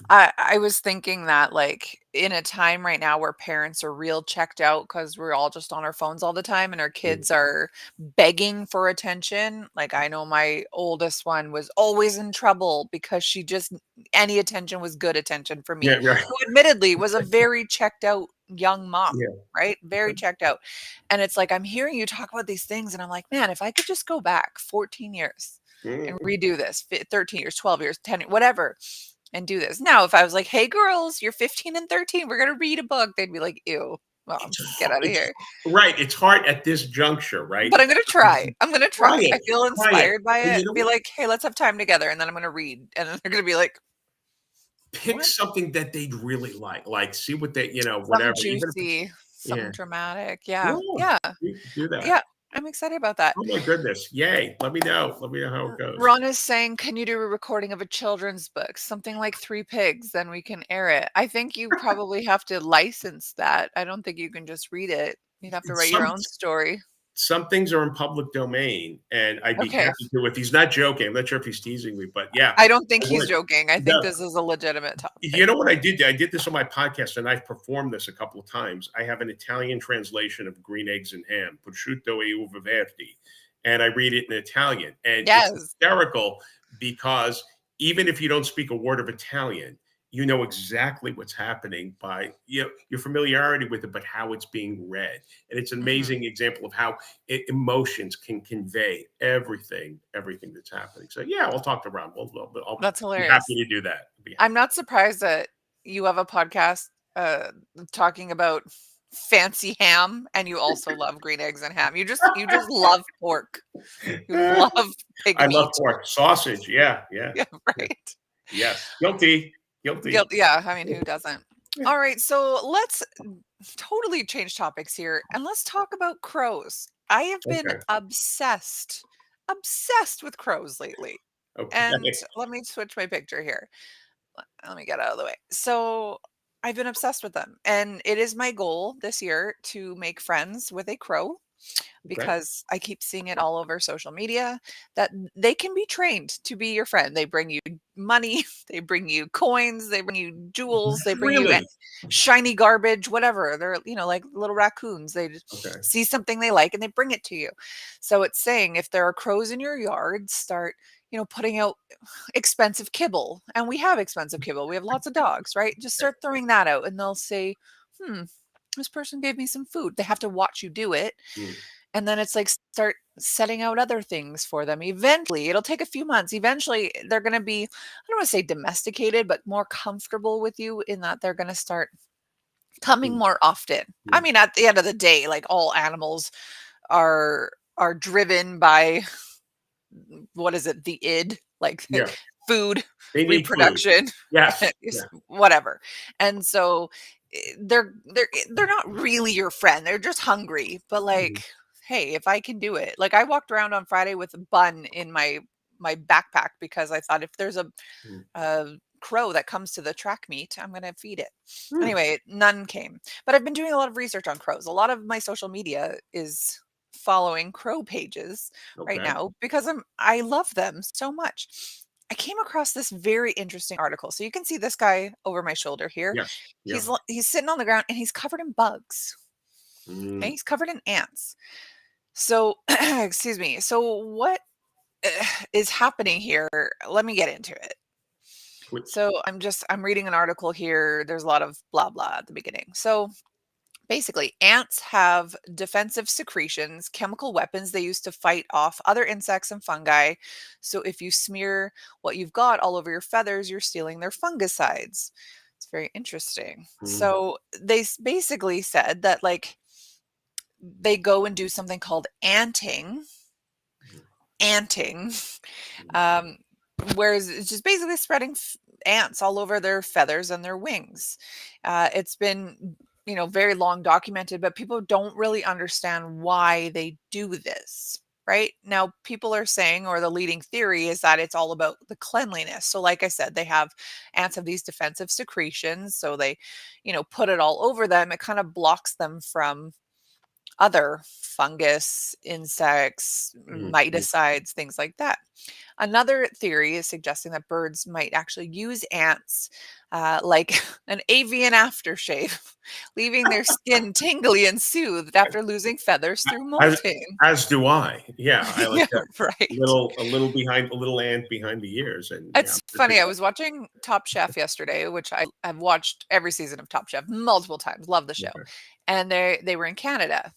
I was thinking that, like, in a time right now where parents are real checked out because 'cause we're all just on our phones all the time and our Mm. kids are begging for attention, like, I know my oldest one was always in trouble because she just any attention was good attention for Yeah, me, right. who admittedly was a very checked out young mom, Yeah. right? Very checked out, and it's like, I'm hearing you talk about these things, and I'm like, "Man, if I could just go back 14 years and Mm. redo this, 13 years, 12 years, 10 whatever, and do this. Now, if I was like, "Hey, girls, you're 15 and 13, we're gonna read a book," they'd be like, "Ew, mom, get out of It's here." right. It's hard at this juncture, right? But I'm gonna try. I'm gonna Try try. I it. feel Try it. inspired by And you it. know Be what? like, "Hey, let's have time together," and then I'm gonna read, and then they're gonna be like, Pick "What?" something that they'd really like. Like, see what they, Something whatever. Even if it's juicy, something yeah. dramatic. Yeah. Yeah, yeah, You do that. yeah. I'm excited about that. Oh my goodness. Yay. Let me know. Let me know how it goes. Ron is saying, "Can you do a recording of a children's book? Something like Three Pigs, then we can air it." I think you probably have to license that. I don't think you can just read it. You'd have to write your Some own story. some things are in public domain, and I'd be Okay. happy to if he's not joking. I'm not sure if he's teasing me, but yeah, I don't think I he's would. joking. I think No. this is a legitimate You topic. know what I did? I did this on my podcast, and I've performed this a couple of times. I have an Italian translation of Green Eggs and Ham, prosciutto e uva verdi, and I read it in Italian, and it's Yes. hysterical because even if you don't speak a word of Italian, you know exactly what's happening by your familiarity with it, but how it's being read, and it's an Mhm. amazing example of how emotions can convey everything that's happening. So yeah, we'll talk to Ron. I'll That's be happy hilarious. to do that. Be I'm happy. not surprised that you have a podcast, uh, talking about fancy ham, and you also love green eggs and ham. You just love pork. You love pig I love meat. pork. Sausage, yeah, yeah, Yeah, yeah. right. Yes. Guilty, guilty. Guilt yeah, I mean, who doesn't? Alright, so let's totally change topics here, and let's talk about crows. I have been Okay, obsessed with crows lately, and okay. let me switch my picture here. Let me get out of the way. So, I've been obsessed with them, and it is my goal this year to make friends with a crow. Okay. because I keep seeing it all over social media that they can be trained to be your friend. They bring you money, they bring you coins, they bring you jewels, they bring you Really? shiny garbage, whatever. They're, like little raccoons. They just Okay. see something they like and they bring it to you. So it's saying if there are crows in your yard, start, putting out expensive kibble. And we have expensive kibble. We have lots of dogs, right? Just Okay. start throwing that out and they'll say, hmm, this person gave me some food. They have to watch you do it. Mm. And then it's like start setting out other things for them. Eventually, it'll take a few months. Eventually, they're going to be, I don't want to say domesticated, but more comfortable with you in that they're going to start coming Mm. more often. I Mm. mean, at the end of the day, like all animals are driven by what is it? The id, like Yeah. food, They need food. reproduction, Yes. Yeah. whatever. And so they're not really your friend. They're just hungry. But Mhm. like, hey, if I can do it. Like I walked around on Friday with a bun in my backpack because I thought if there's Mm. a crow that comes to the track meet, I'm going to feed it. Mm. Anyway, none came. But I've been doing a lot of research on crows. A lot of my social media is following crow pages right Okay. now because I love them so much. I came across this very interesting article. So you can see this guy over my shoulder here. Yes. Yeah. He's sitting on the ground and he's covered in bugs. Okay, Mm. he's covered in ants. So, excuse me. So what is happening here? Let me get into it. Please. So I'm reading an article here. There's a lot of blah blah at the beginning. So basically, ants have defensive secretions, chemical weapons they use to fight off other insects and fungi. So if you smear what you've got all over your feathers, you're stealing their fungicides. It's very interesting. Mm. So they basically said that like they go and do something called anting. Anting. Mm. Um, whereas it's just basically spreading ants all over their feathers and their wings. It's been, very long documented, but people don't really understand why they do this. Right now, people are saying, or the leading theory is that it's all about the cleanliness. So, like I said, they have ants have these defensive secretions. So they, put it all over them. It kind of blocks them from other fungus, insects, Mm. Mm. miticides, things like that. Another theory is suggesting that birds might actually use ants like an avian aftershave, leaving their skin tingly and soothed after losing feathers through As molting. as do I. Yeah, I like Yeah, that. right. A little ant behind the ears, and yeah, It's good to funny. I go. was watching Top Chef yesterday, which I have watched every season of Top Chef multiple times. Love the show. Okay. And they were in Canada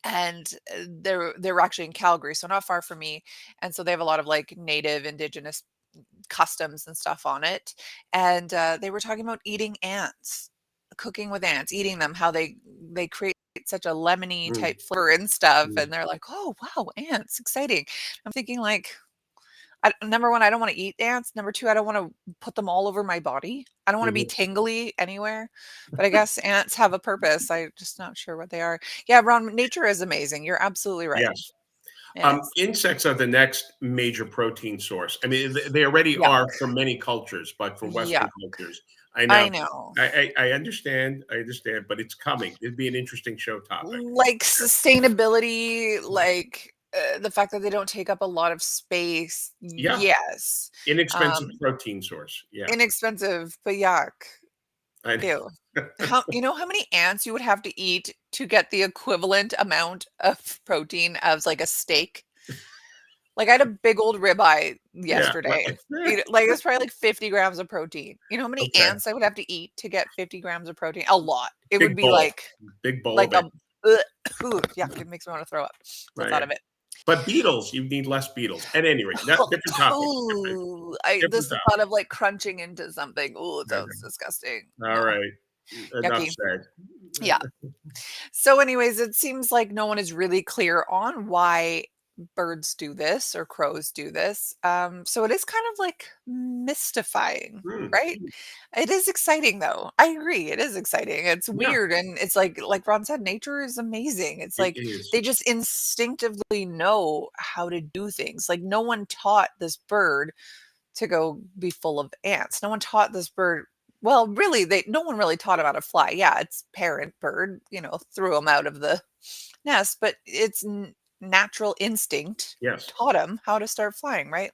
and they were actually in Calgary, so not far from me. And so they have a lot of like native indigenous customs and stuff on it. And they were talking about eating ants, cooking with ants, eating them, how they create such a lemony Mm. type flavor and stuff. Mm. And they're like, oh wow, ants, exciting. I'm thinking like number one, I don't want to eat ants. Number two, I don't want to put them all over my body. I don't want to be Mhm. tingly anywhere. But I guess ants have a purpose. I'm just not sure what they are. Yeah, Ron, nature is amazing. You're absolutely right. Yes. It is. Insects are the next major protein source. I mean, they already Yeah. are for many cultures, but for Yeah. Western cultures, I I know. know. I understand. I understand, but it's coming. It'd be an interesting show topic. Like sustainability, like the fact that they don't take up a lot of space. Yeah, Yes. inexpensive Um, protein source. Yeah, inexpensive, but yuck. I Ew. How many ants you would have to eat to get the equivalent amount of protein as like a steak? Like I had a big old ribeye yeah. yesterday. Like it's probably like 50 grams of protein. You know how many Okay, ants I would have to eat to get 50 grams of protein? A lot. It would big be bowl, big bowl like of a it. ugh, yeah, it makes me want to throw up. The Right. thought Yeah. of it. But beetles, you need less beetles. At any rate, that different topic. Different, Oh, I different this the topic. thought of like crunching into something. Oh, it sounds Okay. disgusting. All No. right. Enough Yucky. said. Yeah. So, anyways, it seems like no one is really clear on why birds do this or crows do this. So it is kind of like mystifying, Hmm. right? It is exciting though. I agree. It is exciting. It's Yeah, weird and it's like Ron said, nature is amazing. It's it like is. they just instinctively know how to do things. Like no one taught this bird to go be full of ants. No one taught this bird well, really, they no one really taught him how to fly. Yeah, its parent bird, threw him out of the nest, but its natural instinct Yes. taught him how to start flying, right?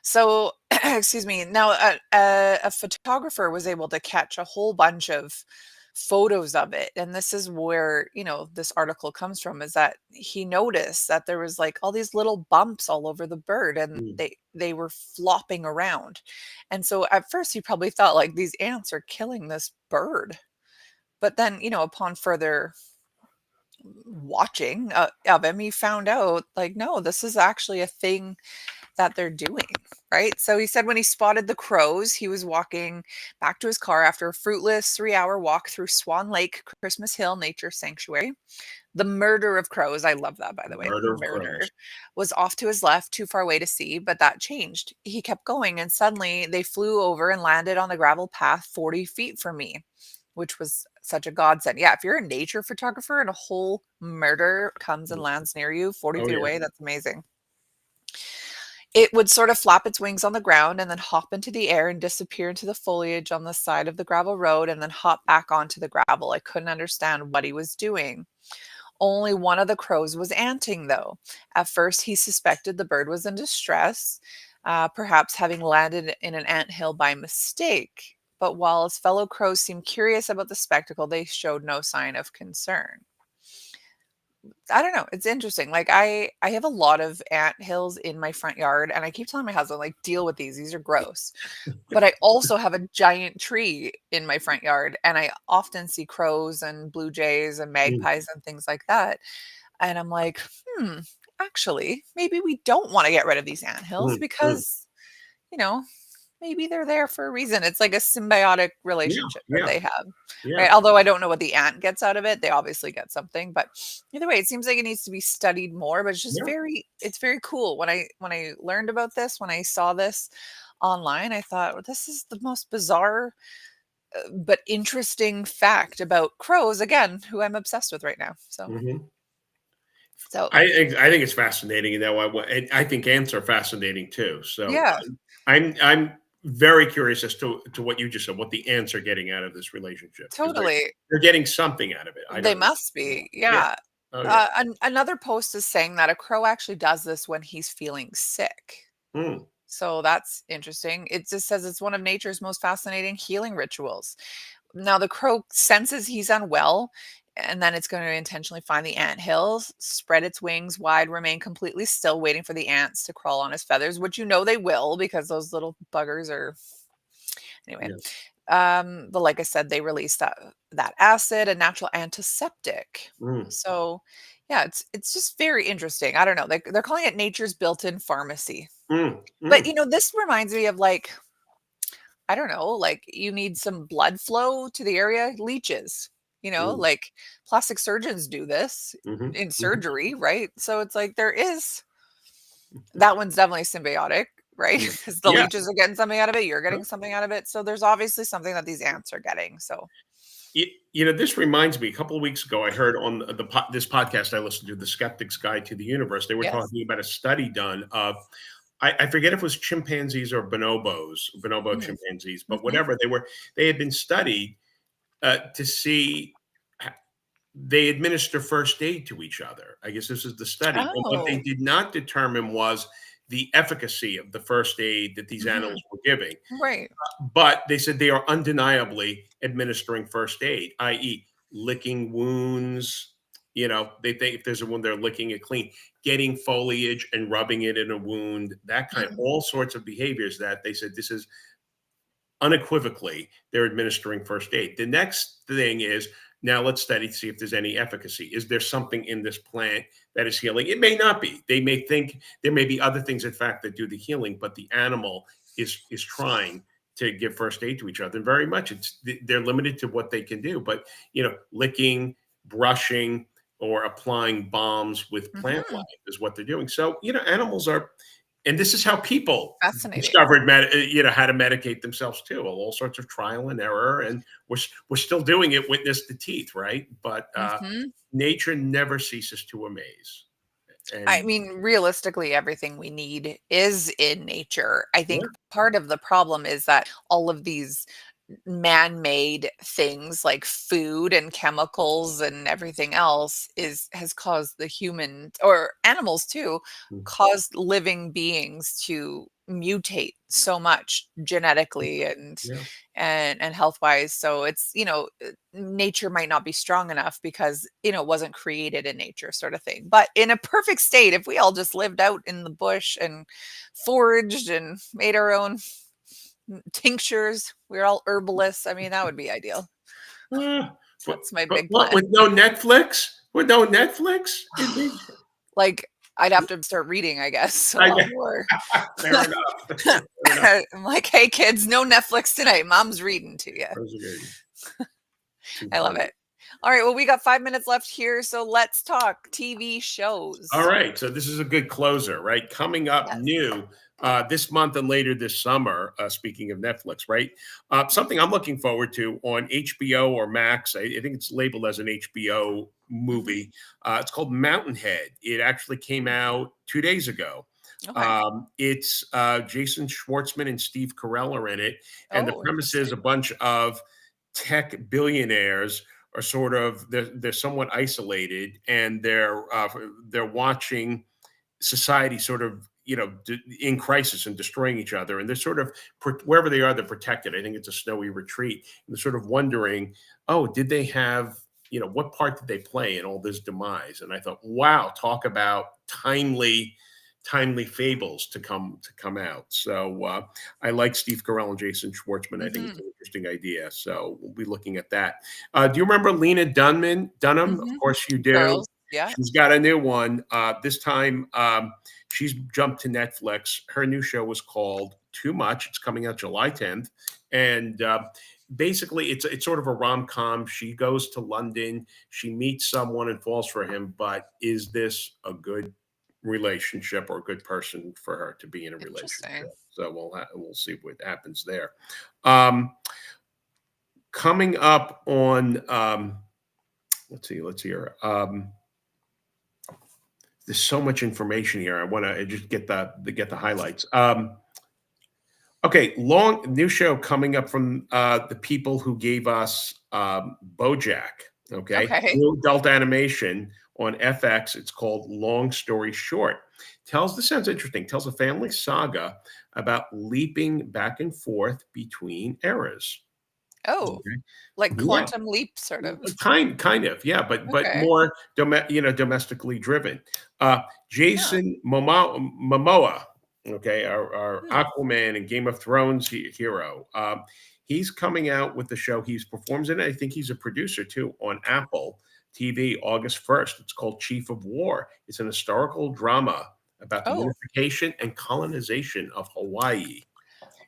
So, excuse me. Now, a photographer was able to catch a whole bunch of photos of it, and this is where this article comes from. Is that he noticed that there was like all these little bumps all over the bird, and Mm. they were flopping around. And so, at first, he probably thought like these ants are killing this bird, but then upon further watching of him, he found out like no, this is actually a thing that they're doing, right? So he said when he spotted the crows, he was walking back to his car after a fruitless 3-hour walk through Swan Lake Christmas Hill Nature Sanctuary. The murder of crows, I love that by the way, Murder of murder, crows. was off to his left, too far away to see, but that changed. He kept going and suddenly they flew over and landed on the gravel path 40 feet from me, which was such a godsend. Yeah, if you're a nature photographer and a whole murder comes and Mm. lands near you 40 Oh feet yeah. away, that's amazing. It would sort of flap its wings on the ground and then hop into the air and disappear into the foliage on the side of the gravel road and then hop back onto the gravel. I couldn't understand what he was doing. Only one of the crows was anting, though. At first, he suspected the bird was in distress, perhaps having landed in an anthill by mistake. But while his fellow crows seemed curious about the spectacle, they showed no sign of concern. I don't know, it's interesting. Like, I have a lot of ant hills in my front yard, and I keep telling my husband, like, "Deal with these are gross." But I also have a giant tree in my front yard, and I often see crows and blue jays and Mm. magpies and things like that, and I'm like, "Hmm, actually, maybe we don't wanna get rid of these ant hills Mm. Mm. because, you know, maybe they're there for a reason." It's like a symbiotic Yeah. relationship that Yeah. they have, Yeah. right? Although I don't know what the ant gets out of it. They obviously get something, but either way, it seems like it needs to be studied more, but Yeah. it's very cool. When I learned about this, when I saw this online, I thought, "Well, this is the most bizarre, but interesting fact about crows," again, who I'm obsessed with right now. Hmm. So I think it's fascinating, and I think ants are fascinating too. So yeah, I'm very curious as to what you just said, what the ants are getting out of this relationship, because totally. they're getting something out of it. I They don't know. must be. Yeah. Yeah. Oh yeah. Another post is saying that a crow actually does this when he's feeling sick. Mm. So that's interesting. It just says it's one of nature's most fascinating healing rituals. Now, the crow senses he's unwell, and then it's going to intentionally find the ant hills, spread its wings wide, remain completely still, waiting for the ants to crawl on his feathers, which they will because those little buggers are. Anyway, Yeah. but like I said, they release that acid, a natural antiseptic. Mm. So, yeah, it's just very interesting. I don't know. They're calling it nature's built-in pharmacy. Mm. But Mm. this reminds me of like I don't know, like you need some blood flow to the area, leeches. Mm. Like plastic surgeons do this Hmm. in Hmm. surgery, right? So it's like there is that one's definitely symbiotic, right? Yeah. Because the Yeah. leeches are getting something out of it, you're getting something out of it. So there's obviously something that these ants are getting. So This reminds me. A couple of weeks ago, I heard on this podcast I listened to, "The Skeptic's Guide to the Universe." They were yes. talking about a study done of, I forget if it was chimpanzees or bonobo Mm. chimpanzees, but Mhm. whatever they had been studied to see they administer first aid to each other. I guess this is the study. And what they Oh. did not determine was the efficacy of the first aid that these Mhm. animals were giving. Right. But they said they are undeniably administering first aid, i.e., licking wounds. They think if there's a wound, they're licking it clean, getting foliage and rubbing it in a wound, that kind, Mm. all sorts of behaviors that they said this is unequivocally they're administering first aid. The next thing is now let's study to see if there's any efficacy. Is there something in this plant that is healing? It may not be. They may think there may be other things, in fact, that do the healing, but the animal is trying to give first aid to each other. And very much they're limited to what they can do. But licking, brushing, or applying balms with plant life Mhm. is what they're doing. So animals are, and this is how people Fascinating. discovered how to medicate themselves too, all sorts of trial and error, and we're still doing it, witness the teeth, right? But Mhm. nature never ceases to amaze. I And mean, realistically, everything we need is in nature. I yeah. think part of the problem is that all of these man-made things like food and chemicals and everything else has caused the human or animals too, Mm. caused living beings to mutate so much genetically Yeah. and health wise. So it's, nature might not be strong enough because, it wasn't created in nature, sort of thing. But in a perfect state, if we all just lived out in the bush and foraged and made our own tinctures, we're all herbalists. I mean, that would be ideal. Uh, but That's my but big what, plan. with no Netflix? With no Netflix? Like, I'd have to start reading, I guess, a I lot guess, more. fair enough. Fair enough. I'm like, hey kids, no Netflix tonight. Mom's reading to you. Those are good. Too I love funny. it. All right, well, we got 5 minutes left here, so let's talk TV All shows. right, so this is a good closer, right? Coming up Yes. new this month and later this summer. Speaking of Netflix, right? Something Mhm. I'm looking forward to on HBO or Max. I think it's labeled as an HBO Mhm. movie. It's called Mountainhead. It actually came out 2 days ago. Okay. It's Jason Schwartzman and Steve Carell are in it, and the Oh, premise is a interesting. bunch of tech billionaires are sort of they're somewhat isolated, and they're watching society sort of in crisis and destroying each other, and they're sort of wherever they are, they're protected. I think it's a snowy retreat, and they're sort of wondering, oh, did they have, what part did they play in all this demise? And I thought, wow, talk about timely fables to come out. So I like Steve Carell and Jason Schwartzman. I think it's Mhm. an interesting idea. So we'll be looking at that. Do you remember Lena Dunham? Of Mhm. course you do. Girls. Yeah. She's got a new one. This time she's jumped to Netflix. Her new show was called Too Much. It's coming out July 10th. And basically, it's sort of a rom com. She goes to London. She meets someone and falls for him. But is this a good relationship or a good person for her to be in a Interesting. relationship? So we'll see what happens there. Um, Coming up on let's see, let's hear. There's so much information here. I want to just get the highlights. Okay, long new show coming up from the people who gave us BoJack. Okay, Okay. new adult animation on FX. It's called Long Story Short. This sounds interesting. Tells a family saga about leaping back and forth between eras. Oh, Okay. like Yeah, Quantum Leap, sort of. kind of, yeah, but Okay. more domestically driven. Yeah. Jason Momoa, okay, our Hmm. Aquaman and Game of Thrones hero. He's coming out with the show. He's performs in it. I think he's a producer too on Apple TV August 1st. It's called Chief of War. It's an historical drama about the Oh. unification and colonization of Hawaii.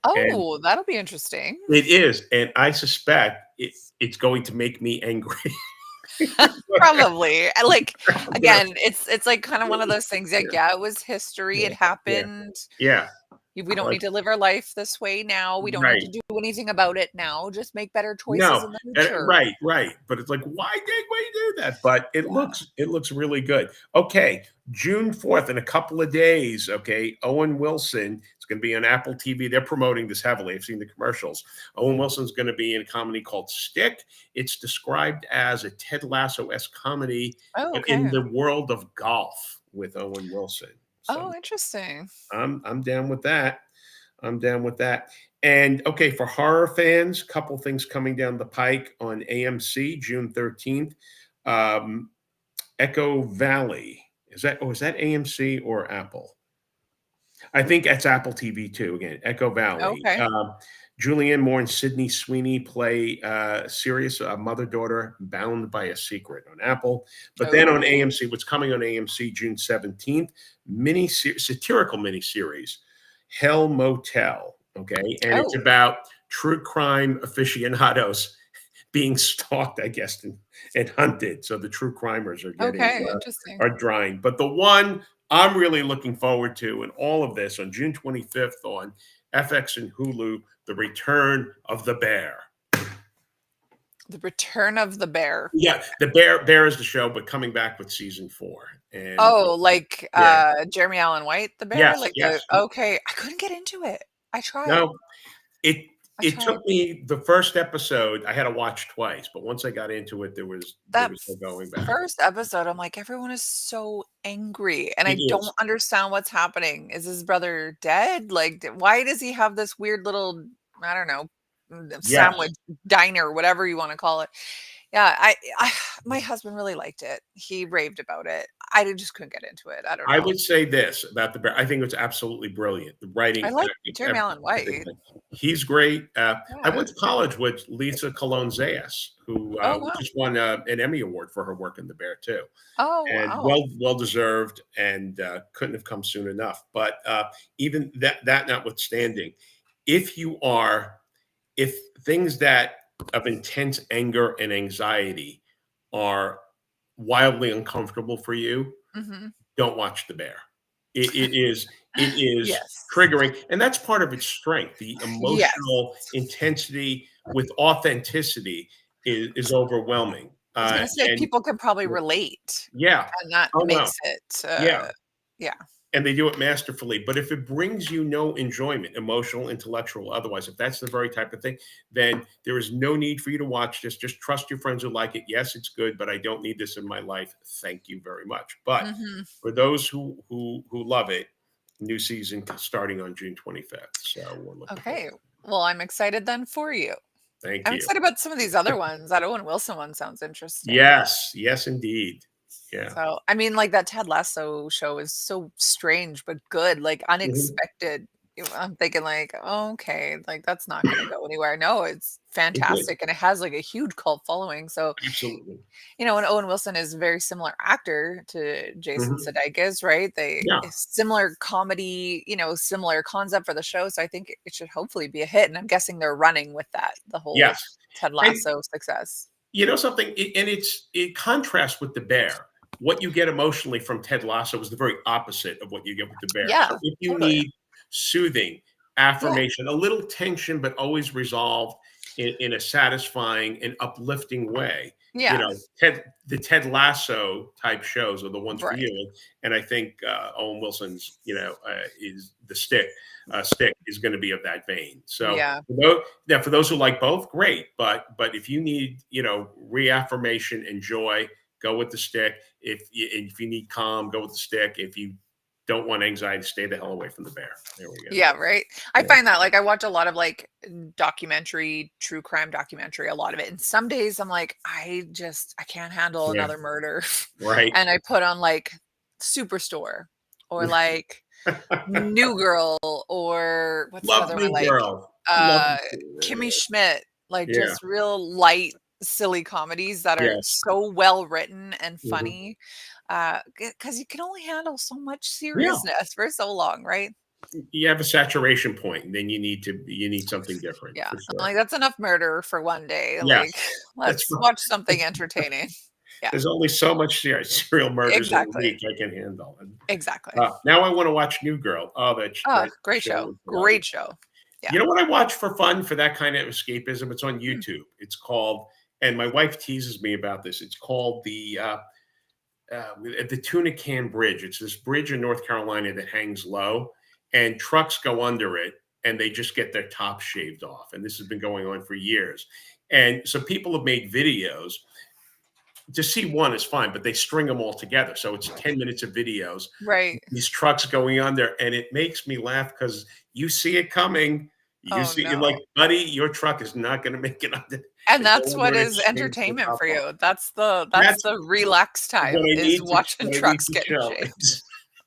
And Oh, that'll be interesting. it is, and I suspect it's going to make me angry. Probably. I like, I'm gonna, again, it's like kind of one of those things like, yeah, yeah, it was history. It yeah, yeah, happened. yeah. We don't But need to live our life this way now. We don't need to right, do anything about it now. Just make better choices no, in the future. right. But it's like, why did we do that? But it Yeah. looks really good. Okay, June 4th in a couple of days. Okay, Owen Wilson. It's going to be on Apple TV. They're promoting this heavily. I've seen the commercials. Owen Wilson's going to be in a comedy called Stick. It's described as a Ted Lasso-esque comedy, Oh, but in okay. the world of golf with Owen Wilson. So Oh, interesting. I'm down with that. I'm down with that. And okay, for horror fans, couple things coming down the pike on AMC, June 13th. Um, Echo Valley. Is that AMC or Apple? I think that's Apple TV too. Again, Echo Valley. Okay. Julianne Moore and Sydney Sweeney play serious mother-daughter bound by a secret on Apple. But then on Oh. AMC, what's coming on AMC June 17th, satirical miniseries, Hell Motel. Okay. And it's Oh. about true crime aficionados being stalked, I guess, and hunted. So the true crimers are getting Okay. Interesting. are drying. But the one I'm really looking forward to in all of this on June 25th on FX and Hulu, The Return of the Bear. The Return of the Bear. Yeah, the Bear is the show, but coming back with season 4. And Oh, like yeah, Jeremy Allen White, the bear? yes, Like the yes. okay. I couldn't get into it. I tried. No, it I It tried. took me the first episode, I had to watch twice, but once I got into it, there That was no going back. first episode, I'm like, "Everyone is so angry, and It I don't is. understand what's happening. Is his brother dead? Like, d why does he have this weird little, I don't know, Yes. sandwich diner, whatever you wanna call it?" Yeah, I my husband really liked it. He raved about it. Just couldn't get into it. I don't I know. would say this about the bear. I think it's absolutely brilliant. The I writing, like Jeremy ev Allen White. everything. He's great. I Yeah. went to college with Lisa Colon-Zayas, who, Oh, wow. just won, an Emmy Award for her work in The Bear too, Oh, and wow. well deserved, and, couldn't have come soon enough. But, even that notwithstanding, if you are if things that of intense anger and anxiety are wildly uncomfortable for you, Mhm. don't watch The Bear. It is Yes. triggering, and that's part of its strength. The Yes. emotional intensity with authenticity is overwhelming. I was gonna say And people can probably relate, yeah, and that oh no, makes it, yeah, yeah. and they do it masterfully. But if it brings you no enjoyment, emotional, intellectual, otherwise, if that's the very type of thing, then there is no need for you to watch this. Just trust your friends who like it. Yes, it's good, but I don't need this in my life. Thank you very much. But Mhm. for those who love it, new season starting on June 25th. So we're looking forward. Okay. Well, I'm excited then for you. Thank I'm you. excited about some of these other ones. That Owen Wilson one sounds interesting. Yes, yes, indeed. Yeah. So, I mean, like, that Ted Lasso show is so strange, but good, like, Mhm. unexpected. I'm thinking like, "Okay, like, that's not gonna go anywhere." No, it's It did. fantastic, and it has, like, a huge cult following, so, Absolutely. and Owen Wilson is a very similar actor to Jason Mhm. Sudeikis, right? They Yeah. similar comedy, similar concept for the show, so I think it should hopefully be a hit, and I'm guessing they're running with that, the whole Yes. Ted And Lasso success. you know something? It contrasts with The Bear. What you get emotionally from Ted Lasso is the very opposite of what you get with The Bear. So Yeah, if you totally. need soothing, Yeah, affirmation, a little tension, but always resolved in a satisfying and uplifting way, yeah, the Ted Lasso type shows are the ones for right. you. And I think Owen Wilson's, is the stick is going to be of that vein. So Yeah. for those who like both, great. But if you need, reaffirmation and joy, go with the stick. If you need calm, go with the stick. If you don't want anxiety, stay the hell away from The Bear. There we go. Yeah, right? I Yeah. find that, like, I watch a lot of, like, documentary, true crime documentary, a lot of it, and some days I'm like, I can't handle Yeah. another murder, Right. and I put on, like, Superstore or, like, New Girl, or what's the Love other one, New like, Girl. Love. uh, Kimmy Schmidt, like, Yeah. just real light, silly comedies that are Yes. so well written and Mhm. funny, because you can only handle so much Yeah. seriousness for so long, right? You have a saturation point, and then you need something different Yeah, for I'm sure. like, "That's enough murder for one day, Yes. like, That's let's right. watch something entertaining." Yeah, There's only so much serial murders in a exactly, week I can handle. And exactly. now I want to watch New Girl. Oh, Oh, that great show show, was hilarious. great show. Yeah. You know what I watch for fun for that kind of escapism? It's on Mm, YouTube. It's called, and my wife teases me about this. It's called the Tuna Can Bridge. It's this bridge in North Carolina that hangs low, and trucks go under it, and they just get their top shaved off. And this has been going on for years. And so people have made videos. To see one is fine, but they string them all together. So it's 10 minutes of videos, right. these trucks going under, and it makes me laugh because you see it coming. You Oh, see, you're like, no. buddy, your truck is not going to make it under. And And go that's under what and it is shaves the entertainment top for off. you. That's That's the relax what time is watching I need trucks to getting show. shaved.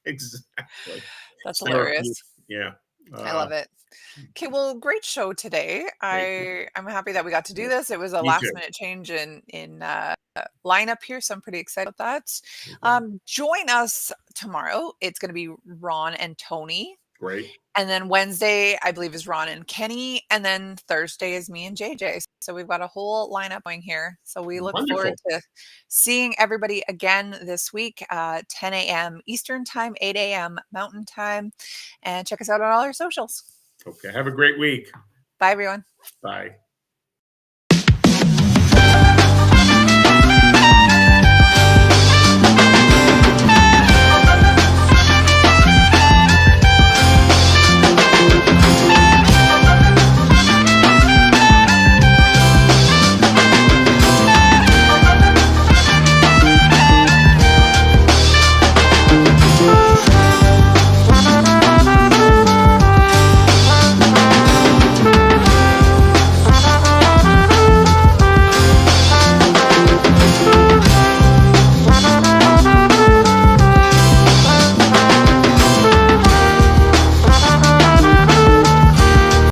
Exactly. That's It's therapeutic. hilarious. Yeah. I Uh, love it. Okay, well, great show today. Thank you. I'm happy that we got to do this. It was a Me last too. minute change in lineup here, so I'm pretty excited about that. Okay. Join us tomorrow. It's going to be Ron and Tony, Great. and then Wednesday, I believe, is Ron and Kenny, and then Thursday is me and JJ. So we've got a whole lineup going here. So we look forward Wonderful. to seeing everybody again this week, 10 a.m. Eastern Time, 8 a.m. Mountain Time, and check us out on all our socials. Okay. Have a great week. Bye, everyone. Bye.